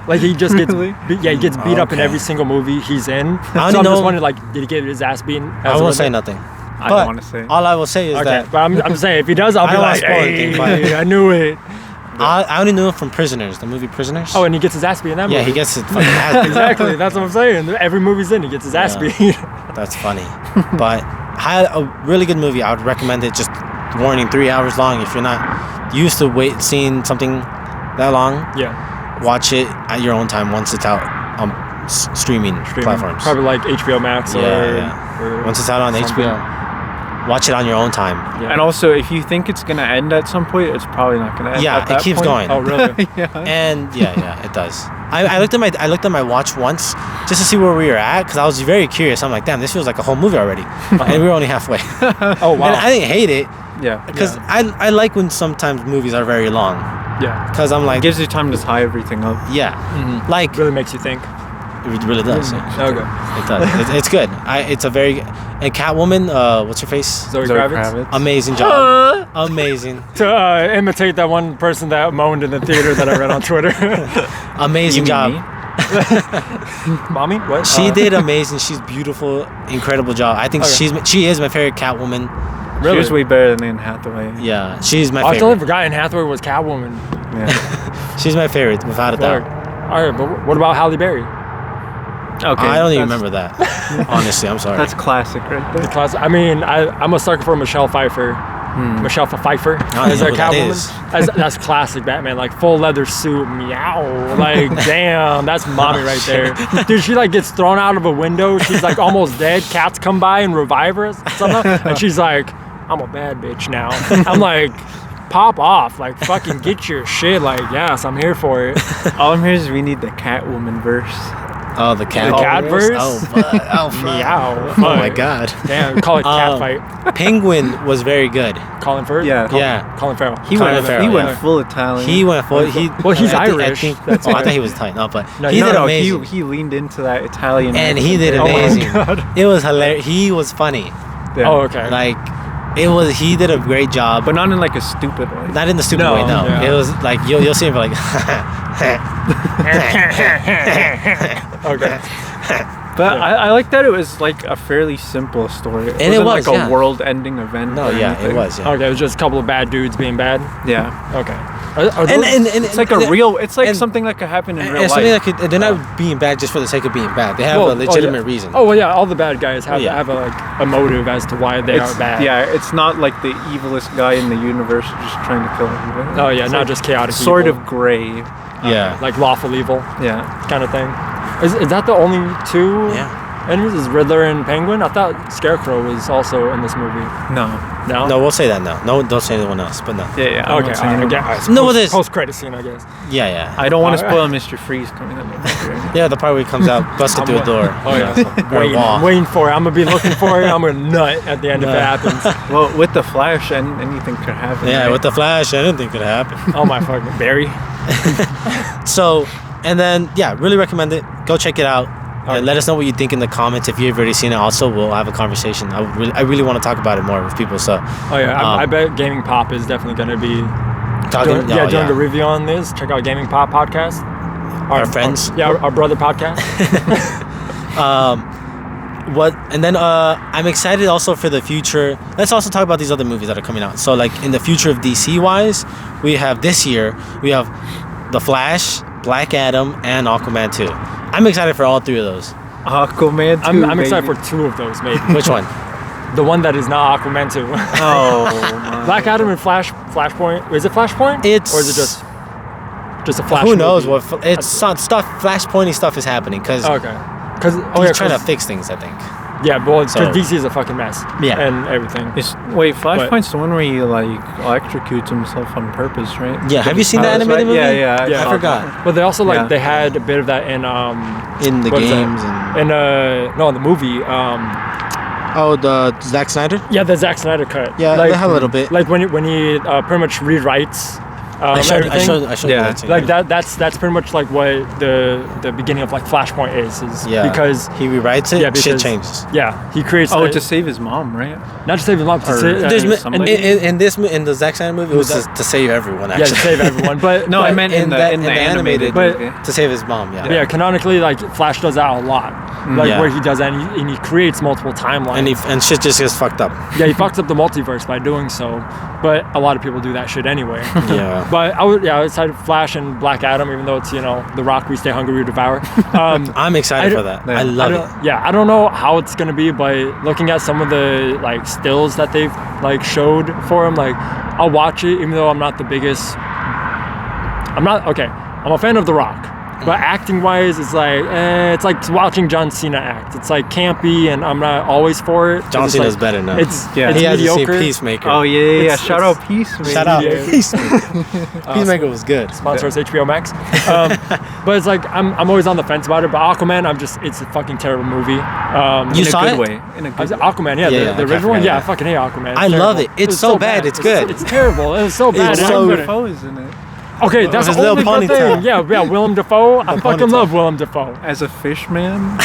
Like he just gets, Really? he gets beat up in Okay. every single movie he's in. So I I'm only just know- wondering, like, did he get his ass beaten? I won't say nothing. I don't want to say. All I will say is Okay, that but I'm saying if he does, I'll I be don't wanna like, spoil anything, hey, but- I knew it. I only knew him from Prisoners, the movie Prisoners. Oh, and he gets his ass beat in that movie. yeah, he gets his fucking ass beat. Exactly, that's what I'm saying. Every movie he's in, he gets his ass Yeah. beat. That's funny. But a really good movie. I would recommend it. Just warning, 3 hours long. If you're not used to seeing something that long, Yeah, watch it at your own time once it's out on streaming platforms. probably like HBO Max or, Yeah. or Once it's out on something. HBO, watch it on your own time. Yeah. And also, if you think it's gonna end at some point, it's probably not gonna end. Yeah, at that it keeps point. going. Oh really? Yeah. And yeah, it does. I looked at my watch once just to see where we were at because I was very curious. I'm like, damn, this feels like a whole movie already, and we were only halfway. Oh wow. And I didn't hate it Yeah. because I like when sometimes movies are very long Yeah, because I'm It like, gives you time to tie everything up. yeah, Mhm. like really makes you think. it really does. Okay. It does. It's good. It's a very and Catwoman. What's her face? Zoe Zoe Kravitz. Kravitz. Amazing job. Amazing. To imitate that one person that moaned in the theater that I read on Twitter. Amazing You mean job. me? Mommy? What? She did amazing. She's beautiful. Incredible job. I think Okay. she is my favorite Catwoman. She was way better than Anne Hathaway. Yeah, she's my I totally favorite. forgot Anne Hathaway was Catwoman. Yeah. She's my favorite, without a Fuck. doubt. All right, but what about Halle Berry? Okay. I don't even that's- remember that. Honestly, I'm sorry. That's classic right there. The class. I mean, I'm a sucker for Michelle Pfeiffer. Michelle Pfeiffer don't as know a who that Catwoman. is. That's classic Batman, like full leather suit, meow. Like damn, that's mommy right there. Dude, she like gets thrown out of a window. She's like almost dead. Cats come by and revive her somehow, and she's like, "I'm a bad bitch now." I'm like, pop off, like fucking get your shit. Like yes, I'm here for it. All I'm here is we need the Catwoman verse. Oh, the cat. The cat verse? Oh, fuck. Oh, fuck. Meow. Oh my god. Damn, call it cat fight. Penguin was very good. Colin Firth. Yeah. Yeah. Colin Farrell. He Colin went. Farrell, He went yeah. full Italian. He went for Well, he's I Irish. think, That's I why. thought he was Italian. No, but No, he did No, amazing. he leaned into that Italian. And he accent did there. Oh my amazing. God. It was hilarious. He was funny. Yeah. Oh, okay. Like, he did a great job. But not in like a stupid way. Not in the stupid No, way, no. yeah. It was like, you'll see him like, Okay. But I like that it was like a fairly simple story. And it wasn't was, like yeah. a world-ending event. no, or yeah, anything. it was, yeah. Okay, it was just a couple of bad dudes being bad. Yeah. Okay. Are those- And It's like a real. It's like and- something that could happen in real and something life. that could, they're not being bad just for the sake of being bad. They have Well, a legitimate yeah. reason. Oh well, yeah. All the bad guys have Yeah. have a motive as to why they It's- are bad. Yeah, it's not like the evilest guy in the universe just trying to kill everybody. Oh yeah, It's not like just chaotic. sort evil. of gray. Yeah. Like lawful evil Yeah. kind of thing. Is that the only two Yeah. enemies? Is Riddler and Penguin? I thought Scarecrow was also in this movie. No. No. No, we'll say that now. No, don't say anyone else, but no. Yeah. Yeah. I'm Okay. not saying Alright, anything. No, this. Post credit scene, I guess. Yeah, yeah. I don't want to Alright. spoil Mr. Freeze coming up. Yeah, the part where he comes out, busted through a door. Oh yeah. Or a Waiting, wall. waiting for it. I'm gonna be looking for it. I'm gonna nut at the end if it happens. Well, with the Flash, and anything could happen. Yeah, right? with the Flash, anything could happen. Oh my fucking Barry. So, and then, yeah, really recommend it. Go check it out. Alright. Let us know what you think in the comments. If you've already seen it, also, we'll have a conversation. I really want to talk about it more with people. So, Oh yeah, I Um, bet Gaming Pop is definitely gonna be talking, doing the review on this. Check out Gaming Pop podcast. Our friends. Our brother podcast. And then I'm excited also for the future. Let's also talk about these other movies that are coming out. So, like, in the future of DC wise, we have this year, we have The Flash, Black Adam, and Aquaman 2. I'm excited for all three of those. Aquaman 2. I'm excited for two of those maybe. Which one? The one that is not Aquaman 2. Oh, my. Black Adam and Flashpoint. Is it Flashpoint? It's- or is it just a Flash? Who knows movie? what? It's stuff. Flashpointy stuff is happening because Okay. Because he's trying to fix things. I think. Yeah, well, because So- DC is a fucking mess. Yeah. And everything. Wait, Flashpoint's the one where he like electrocutes himself on purpose, right? Yeah, have you seen that That's animated movie? Yeah, Yeah. I saw forgot. that. But they also Yeah. they had a bit of that in In the what is that? games and in the movie the Zack Snyder. yeah, the Zack Snyder cut. Yeah, they have a little bit. Like when he pretty much rewrites I showed Yeah. you. Like that's pretty much like what the beginning of like Flashpoint is because he rewrites it. Yeah, because, shit changes. Yeah, he creates. to save his mom, right? Not to save his mom. In the Zack Snyder movie, it was to save everyone. Actually. Yeah, to save everyone. But No, I meant in the animated movie. to save his mom. Yeah, canonically, like Flash does that a lot. Like where he does that, and he creates multiple timelines. And shit just gets fucked up. Yeah, he fucks up the multiverse by doing so. But a lot of people do that shit anyway. Yeah. But outside of Flash and Black Adam, even though it's The Rock, we stay hungry, we devour. I'm excited for that. I love it. Yeah, I don't know how it's gonna be, but looking at some of the like stills that they've like showed for him, like I'll watch it, even though I'm not the biggest. I'm a fan of The Rock. But acting wise, it's like watching John Cena act. It's like campy, and I'm not always for it. John Cena's better now. It's he hasn't seen Peacemaker. Oh yeah. Shout out Peacemaker. Shout out Peacemaker. Peacemaker was good. Sponsor us HBO Max. But it's like I'm always on the fence about it. But Aquaman, it's a fucking terrible movie. You saw it? In a good way. Aquaman, the original one. Yeah, I fucking hate Aquaman. I love it. It's so bad. It's good. It's terrible. It's so bad. Willem Dafoe is in it. Okay, that's the only good thing. Yeah, Willem Dafoe. I fucking love Willem Dafoe. As a fish man.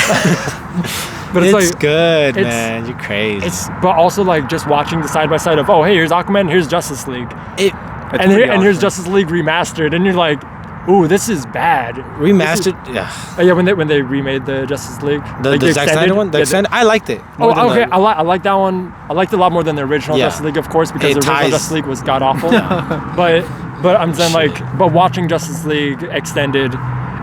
But it's like, good, man. You're crazy. But also like just watching the side by side of hey, here's Aquaman, here's Justice League, and here's Justice League remastered, and you're like, ooh, this is bad. Remastered, yeah. When they remade the Justice League, the Zack Snyder one, I liked it. I like that one. I liked it a lot more than the original Justice League, of course, because the original Justice League was god awful. But I'm saying but watching Justice League extended,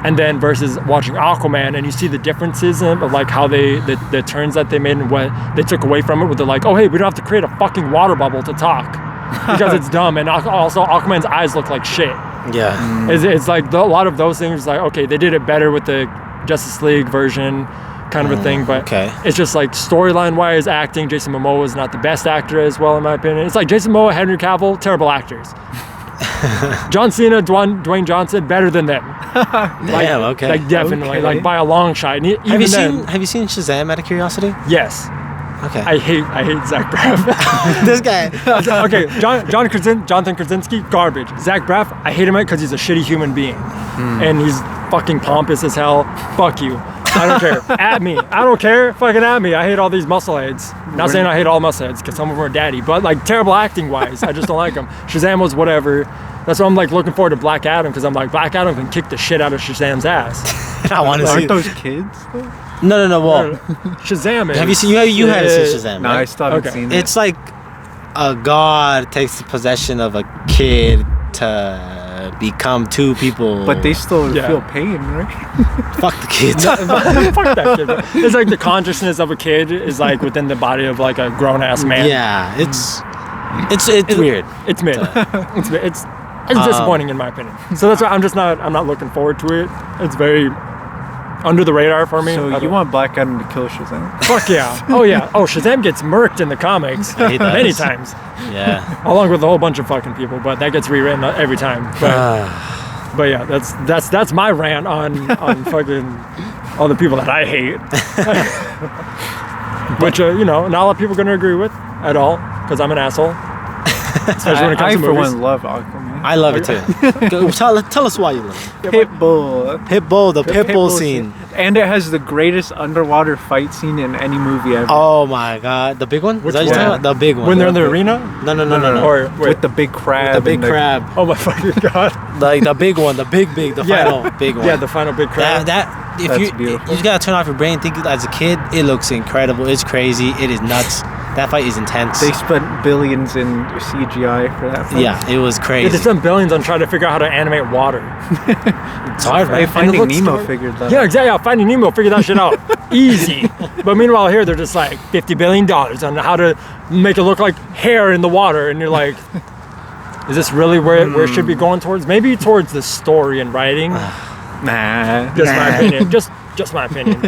and then versus watching Aquaman, and you see the differences of like how the turns that they made and what they took away from it. Where they're like, hey, we don't have to create a fucking water bubble to talk because it's dumb, and also Aquaman's eyes look like shit. Yeah, it's like a lot of those things. Like, okay, they did it better with the Justice League version, kind of a thing. But it's just like storyline wise, acting. Jason Momoa is not the best actor as well, in my opinion. It's like Jason Momoa, Henry Cavill, terrible actors. John Cena, Dwayne Johnson, better than them. Like definitely, like by a long shot. Have you seen Shazam? Out of curiosity. Yes. Okay. I hate Zach Braff. This guy. Okay, Jonathan Krasinski, garbage. Zach Braff, I hate him because he's a shitty human being, and he's fucking pompous as hell. Fuck you. I don't care. At me. I don't care. Fucking at me. I hate all these muscleheads. Not saying I hate all muscleheads because some of them are daddy, but like terrible acting wise, I just don't like them. Shazam was whatever. That's why I'm like looking forward to Black Adam, because I'm like, Black Adam can kick the shit out of Shazam's ass. I want to see. Aren't those kids though? No. Well, Shazam is. Have you seen? You haven't seen Shazam? No, right? I still haven't seen it. It's like a god takes possession of a kid to become two people. But they still feel pain, right? Fuck the kids. Fuck that kid. Bro. It's like the consciousness of a kid is like within the body of like a grown ass man. Yeah, it's weird. It's mid. It's disappointing in my opinion. So that's why I'm not looking forward to it. It's very under the radar for me. So you want Black Adam to kill Shazam? Fuck yeah. Oh yeah. Oh, Shazam gets murked in the comics many times. Yeah. Along with a whole bunch of fucking people, but that gets rewritten every time. But yeah, that's my rant on fucking all the people that I hate. Which not a lot of people are gonna agree with at all, because I'm an asshole. Especially when it comes to movies. I for one love Aquaman. I love it too. Tell us why you love it. Pitbull, the Pitbull scene. And it has the greatest underwater fight scene in any movie ever. Oh my god, the big one? Which one? The big one. When they're in the arena? No. Or with the big crab. With the big crab. Oh my fucking god. Like the big one, the final big one. Yeah, the final big crab. That's beautiful. You just gotta turn off your brain. Think as a kid, it looks incredible. It's crazy. It is nuts. That fight is intense. They spent billions in CGI for that fight. Yeah, it was crazy. They spent billions on trying to figure out how to animate water. It's hard, right? Finding Nemo figured that out. Yeah, exactly. Finding Nemo figured that shit out. Easy. But meanwhile here, they're just like $50 billion on how to make it look like hair in the water. And you're like, is this really where it should be going towards? Maybe towards the story and writing. Nah. Just my opinion. Just my opinion.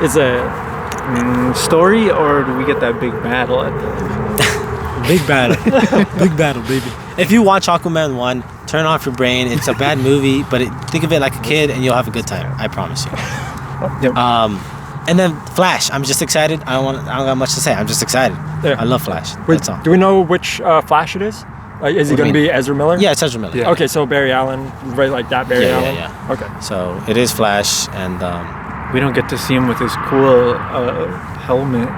It's a... story, or do we get that big battle at the big battle, baby. If you watch Aquaman 1, turn off your brain. It's a bad movie, but think of it like a kid and you'll have a good time. I promise you. Yep. And then Flash. I'm just excited. I don't got much to say. I'm just excited. Yeah. I love Flash. That's all. Do we know which Flash it is? Like, is he What do going to you be Ezra Miller? Yeah, it's Ezra Miller. Yeah. Okay, so Barry Allen, right? Like that Barry Allen. Yeah. Okay. So it is Flash, and We don't get to see him with his cool helmet.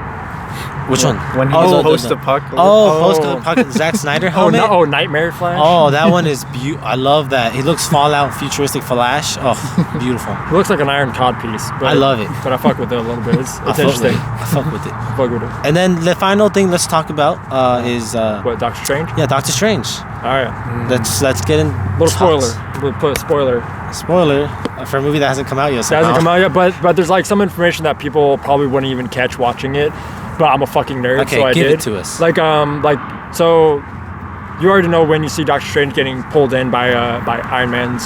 which one? When he's post-apocalypse. Post-apocalypse Zack Snyder helmet. Nightmare Flash. Oh, that one is beautiful. I love that. He looks Fallout futuristic Flash. Oh, beautiful. It looks like an iron cod piece. But, I love it. But I fuck with it a little bit. It's interesting. I fuck with it. I fuck with it. And then the final thing let's talk about is What, Doctor Strange? yeah, Doctor Strange. All right. Let's get in. Little spoiler. We'll put a spoiler. Spoiler for a movie that hasn't come out yet. It hasn't come out yet, but there's like some information that people probably wouldn't even catch watching it. But I'm a fucking nerd, Okay, so I give did. it to us. So you already know when you see Doctor Strange getting pulled in by Iron Man's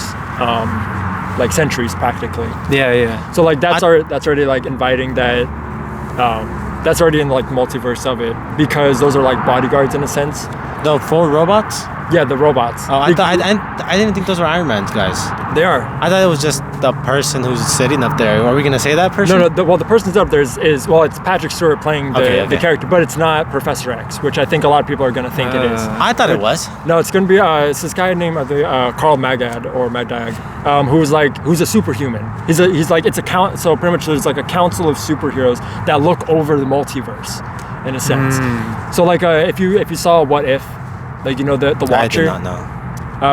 like sentries practically. Yeah. So like that's already like inviting that. That's already in like the multiverse of it because those are like bodyguards in a sense. The 4 robots. Yeah, the robots. Oh, I didn't think those were Iron Man's guys. They are. I thought it was just the person who's sitting up there. Are we gonna say that person? No. The person's up there is it's Patrick Stewart playing the character, but it's not Professor X, which I think a lot of people are gonna think it is. I thought it was. No, it's gonna be it's this guy named Carl Magad who's a superhuman. He's like it's a count. So pretty much there's like a council of superheroes that look over the multiverse, in a sense. So like if you saw What If, like you know the Watcher. I did not know.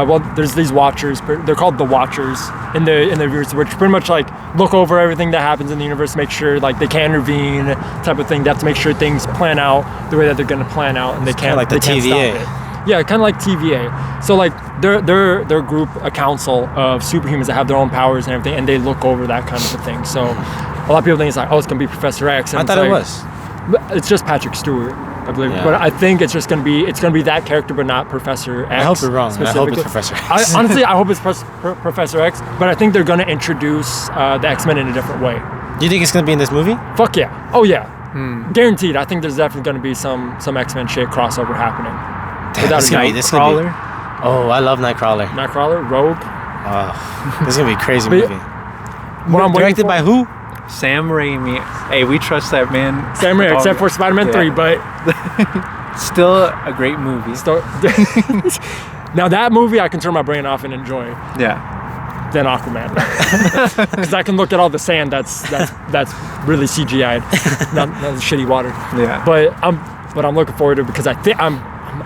Well, there's these Watchers. They're called the Watchers in the universe, which pretty much like look over everything that happens in the universe, make sure like they can intervene, type of thing. They have to make sure things plan out the way that they're going to plan out, and they can't like the can't TVA. stop it. Yeah, kind of like TVA. So like they're group, a council of superhumans that have their own powers and everything, and they look over that kind of a thing. So a lot of people think it's like, oh, it's gonna be Professor X. And I thought it was. It's just Patrick Stewart, I believe. Yeah. But I think it's just gonna be that character, but not Professor X. I hope you're wrong. I hope it's specifically. Professor X. Honestly, I hope it's Professor X, but I think they're gonna introduce the X-Men in a different way. Do you think it's gonna be in this movie? Fuck yeah! Oh yeah, guaranteed. I think there's definitely gonna be some X-Men shit crossover happening. Without a doubt. This gonna be. Oh, I love Nightcrawler. Nightcrawler, Rogue. Oh, this is gonna be a crazy But- movie. What I'm waiting Directed for- by who? Sam Raimi. Hey, we trust that man. Sam Raimi, except for Spider-Man 3, but Still a great movie. now that movie I can turn my brain off and enjoy. Yeah. Than Aquaman, because I can look at all the sand that's really CGI'd, not the shitty water. Yeah. But I'm looking forward to it because I think I'm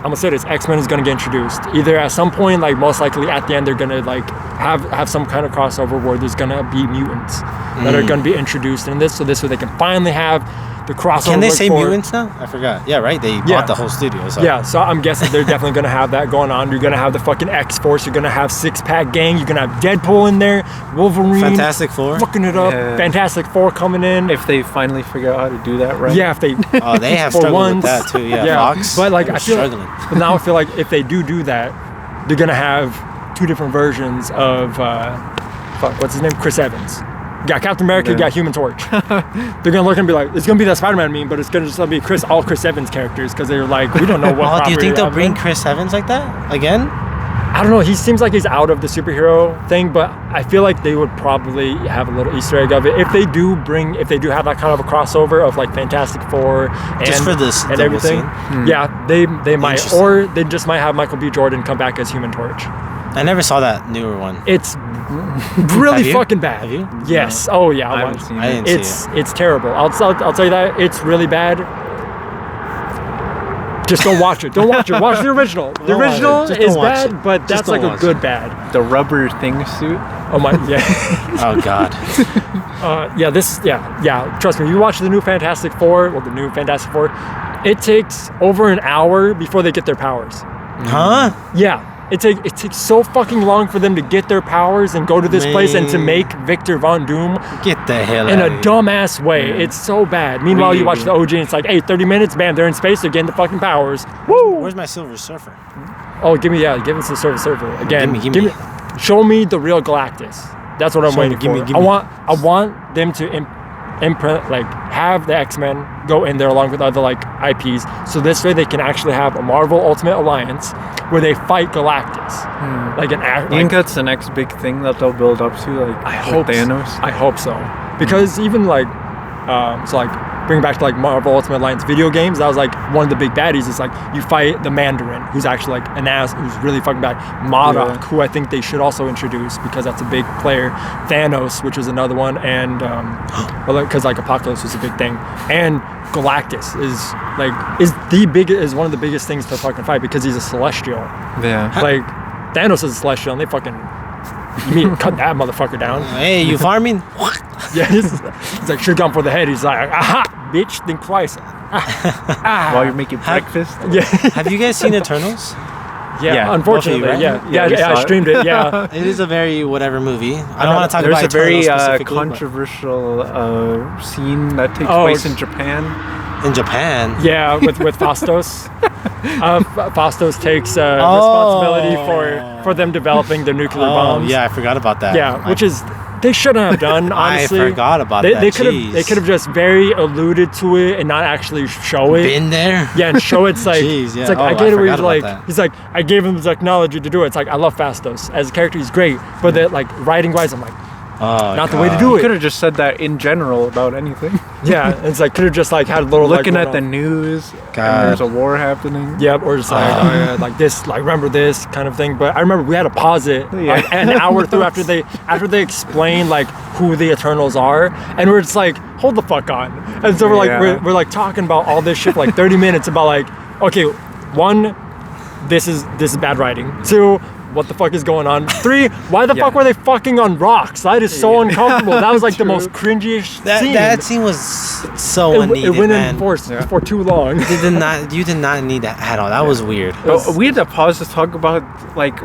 gonna say this: X-Men is gonna get introduced either at some point, like most likely at the end, they're gonna like have some kind of crossover where there's gonna be mutants that are gonna be introduced in this, so this way they can finally have the crossover. Can they say mutants now? I forgot. Yeah, right. They bought the whole studio. So. Yeah, so I'm guessing they're definitely going to have that going on. You're going to have the fucking X-Force. You're going to have Six Pack Gang. You're going to have Deadpool in there. Wolverine. Fantastic Four. Fucking it up. Yeah. Fantastic Four coming in. If they finally figure out how to do that right. Yeah, if they... Oh, they have for struggled once, with that too. Yeah, Fox. But like, they're I feel struggling. but now I feel like if they do that, they're going to have two different versions of... what's his name? Chris Evans. You got Captain America, you got Human Torch. They're gonna look and be like, it's gonna be that Spider-Man meme, but it's gonna just be all Chris Evans characters because they're like, we don't know what. Oh, do you think they'll property bring Chris Evans like that again? I don't know. He seems like he's out of the superhero thing, but I feel like they would probably have a little Easter egg of it if they do have that kind of a crossover of like Fantastic Four and Just for this and double everything. scene? Yeah, they might, Interesting. or they just might have Michael B. Jordan come back as Human Torch. I never saw that newer one. It's really Have you? fucking bad. Have you? Yes. Oh yeah. I haven't seen I it. didn't see it. It's terrible. I'll tell you that it's really bad. Just don't watch it. Don't watch it. Watch the original. The Don't watch original it. Just is don't watch bad, it. but Just that's don't like a watch good it. bad. The rubber thing suit. Oh my, yeah. Oh God. Yeah. Trust me, you watch the new Fantastic Four. It takes over an hour before they get their powers. Huh? Yeah. It takes so fucking long for them to get their powers and go to this place and to make Victor Von Doom Get the hell in out a of here. dumbass way. It's so bad. Meanwhile, you watch the OG and it's like, hey, 30 minutes, bam, they're in space, they're getting the fucking powers. Woo! Where's my Silver Surfer? Oh, give us the Surfer again. Give me. Show me the real Galactus. That's what I'm waiting for. Give me. I want them to imprint, like, have the X-Men go in there along with other like IPs, so this way they can actually have a Marvel Ultimate Alliance where they fight Galactus, like an act. You think that's the next big thing that they'll build up to, like I hope Thanos? I hope so, because even like, so like bring back to like Marvel Ultimate Alliance video games. That was like one of the big baddies is like you fight the Mandarin, who's actually like an ass, who's really fucking bad. Modok, who I think they should also introduce because that's a big player. Thanos, which is another one, and because like Apocalypse was a big thing, and Galactus is one of the biggest things to fucking fight because he's a Celestial. Yeah. Like Thanos is a Celestial, and they fucking cut that motherfucker down. Hey, you farming? Yeah, he's like should gone for the head. He's like, aha, bitch, think twice. While you're making breakfast. Yeah. Have you guys seen Eternals? Yeah, unfortunately, both of you, right? yeah, I streamed it. Yeah, It is a very whatever movie. I don't want to talk There's about a very Eternals specifically, but- controversial scene that takes place in Japan. in Japan. yeah, with Fastos. Fastos takes responsibility for them developing their nuclear bombs. Yeah, I forgot about that. Yeah, which is they shouldn't have done. Honestly, I forgot about they, that. They could have just very alluded to it and not actually show it. Been there. Yeah, and show it's like Jeez, yeah. it's like Oh, I I get it where forgot he's about like that. he's like I gave him the technology to do it. It's like I love Fastos as a character, he's great, but that like writing wise, I'm like not the way to do You it. could have just said that in general about anything. Yeah, it's like could have just like had a little Looking like, at the news, God. and there's a war happening. yeah, or just like oh, yeah, like this, like remember this kind of thing. But I remember we had to pause it like an hour through after they explained like who the Eternals are, and we're just like hold the fuck on. And so we're like we're like talking about all this shit for like 30 minutes about like okay, one, this is bad writing. Two, what the fuck is going on? 3, why the fuck were they fucking on rocks? That is so uncomfortable. That was like the most cringy-ish scene. That scene was so unneeded, it went man. in for too long. You did not need that at all. That was weird. But we had to pause to talk about like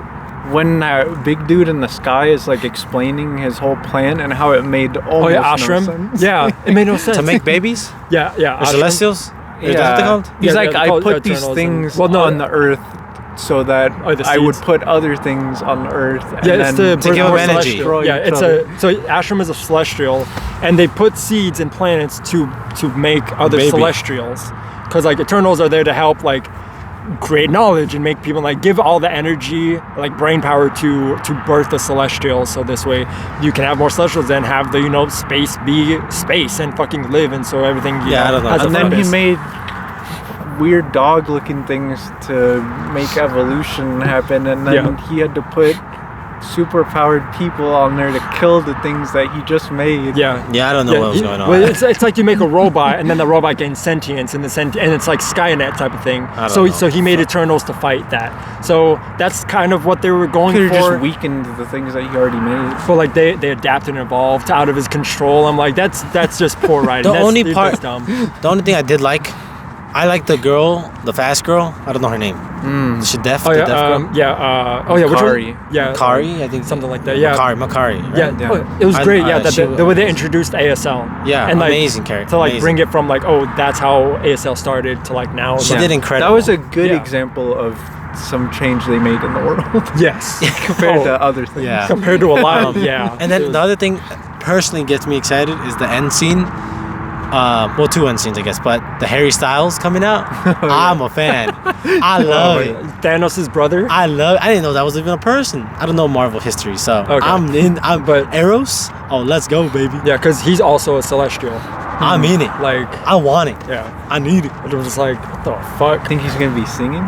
when that big dude in the sky is like explaining his whole plan and how it made almost no Ashram. sense. Yeah, it made no sense. To make babies? yeah. Or Ashram. Celestials? Is that what they're called? He's Yeah, like, they're I called put these Eternals things and- on the earth so that the I would seeds. put other things on earth. And Yeah, it's then the give more them energy. celestial. Yeah, it's so Ashram is a celestial, and they put seeds in planets to make other Baby. celestials, because like Eternals are there to help like create knowledge and make people like give all the energy like brain power to birth the celestials, so this way you can have more celestials and have the space be space and fucking live, and so everything I don't know. has a and then he purpose. made weird dog looking things to make evolution happen, and then he had to put super powered people on there to kill the things that he just made. Yeah, I don't know what was going on. Well, it's like you make a robot and then the robot gains sentience and and it's like Skynet type of thing. So he made Eternals to fight that. So that's kind of what they were going Could have for. just weakened the things that he already made. But like they adapted and evolved out of his control. I'm like that's just poor writing. The That's dumb. The only thing I did like, I like the girl, the fast girl. I don't know her name. She deaf. Oh the yeah, deaf girl. which Makari. one? Yeah, Kari, I think something like that. Yeah, Makari. Right? Yeah, Yeah. it was great. I- Yeah, she the way they was- introduced ASL. Yeah, and like, amazing character. to like amazing. bring it from like that's how ASL started to like now. She like, did incredible. That was a good Yeah. example of some change they made in the world yes compared Oh. to other things. Yeah. compared to a lot. Yeah, And then the other thing personally gets me excited is the end scene. Well, 2 end scenes, I guess, but the Harry Styles coming out, I'm a fan. I love it. Thanos' brother. I didn't know that was even a person. I don't know Marvel history, so Okay. but Eros, oh, let's go, baby. Yeah, because he's also a celestial. I'm in it. Like, I want it. yeah. I need it. It was just like, what the fuck? I think he's gonna be singing.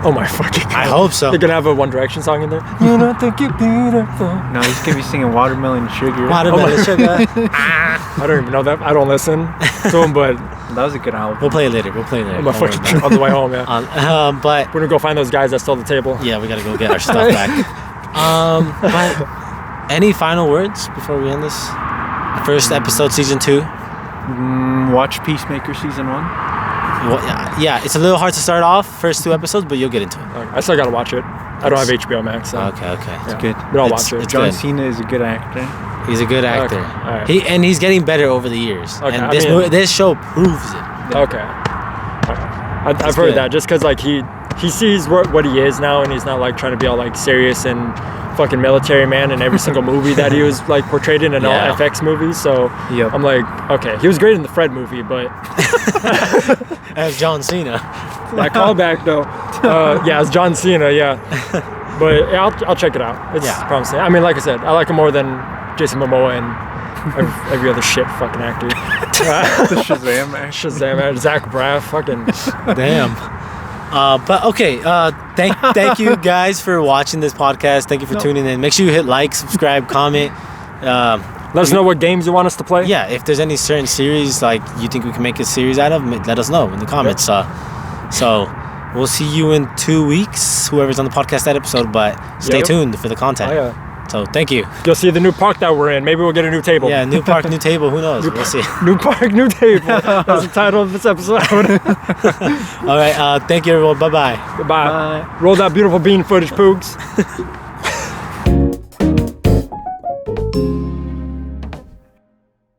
Oh my fucking god. I hope so. They're gonna have a One Direction song in there. You don't think you're beautiful. No, he's gonna be singing Watermelon Sugar. Watermelon sugar. I don't even know that. I don't listen to him, but That was a good album. We'll play it later. I'm Don't gonna worry fucking about it. on the way home, yeah. But We're gonna go find those guys that stole the table. yeah, we gotta go get our stuff back. But any final words before we end this? First episode, season 2. Watch Peacemaker season 1. Well, yeah, it's a little hard to start off first 2 episodes, but you'll get into it. I still gotta watch it. I don't have HBO Max, so. Okay. Yeah. Good. But I'll It's- watch it. it's John good. Cena is a good actor. He's a good actor. Okay, alright. He's getting better over the years. Okay, And I this mean- this show proves it. Okay. I've It's heard good. that just because like he sees what he is now, and he's not like trying to be all like serious and fucking military man in every single movie that he was like portrayed in Yeah. all FX movies. So Yep. I'm like, okay, he was great in the Fred movie, but As John Cena. that callback though, yeah, it's John Cena, yeah. But yeah, I'll check it out. It's Yeah. promising. I mean, like I said, I like him more than Jason Momoa and every other shit fucking actor. The Shazam man. Shazam, Zach Braff, fucking. Damn. But okay, thank you guys for watching this podcast. Thank you for tuning in. Make sure you hit like, subscribe, comment. Let us know what games you want us to play. Yeah, if there's any certain series like you think we can make a series out of, let us know in the comments. So we'll see you in 2 weeks, whoever's on the podcast that episode, but stay tuned for the content. Oh, yeah. So thank you. Go see the new park that we're in. Maybe we'll get a new table. Yeah, new park, new table. Who knows? We'll see. New park, new table. That's the title of this episode. All right. Thank you, everyone. Bye-bye. Goodbye. Roll that beautiful bean footage, Poogs.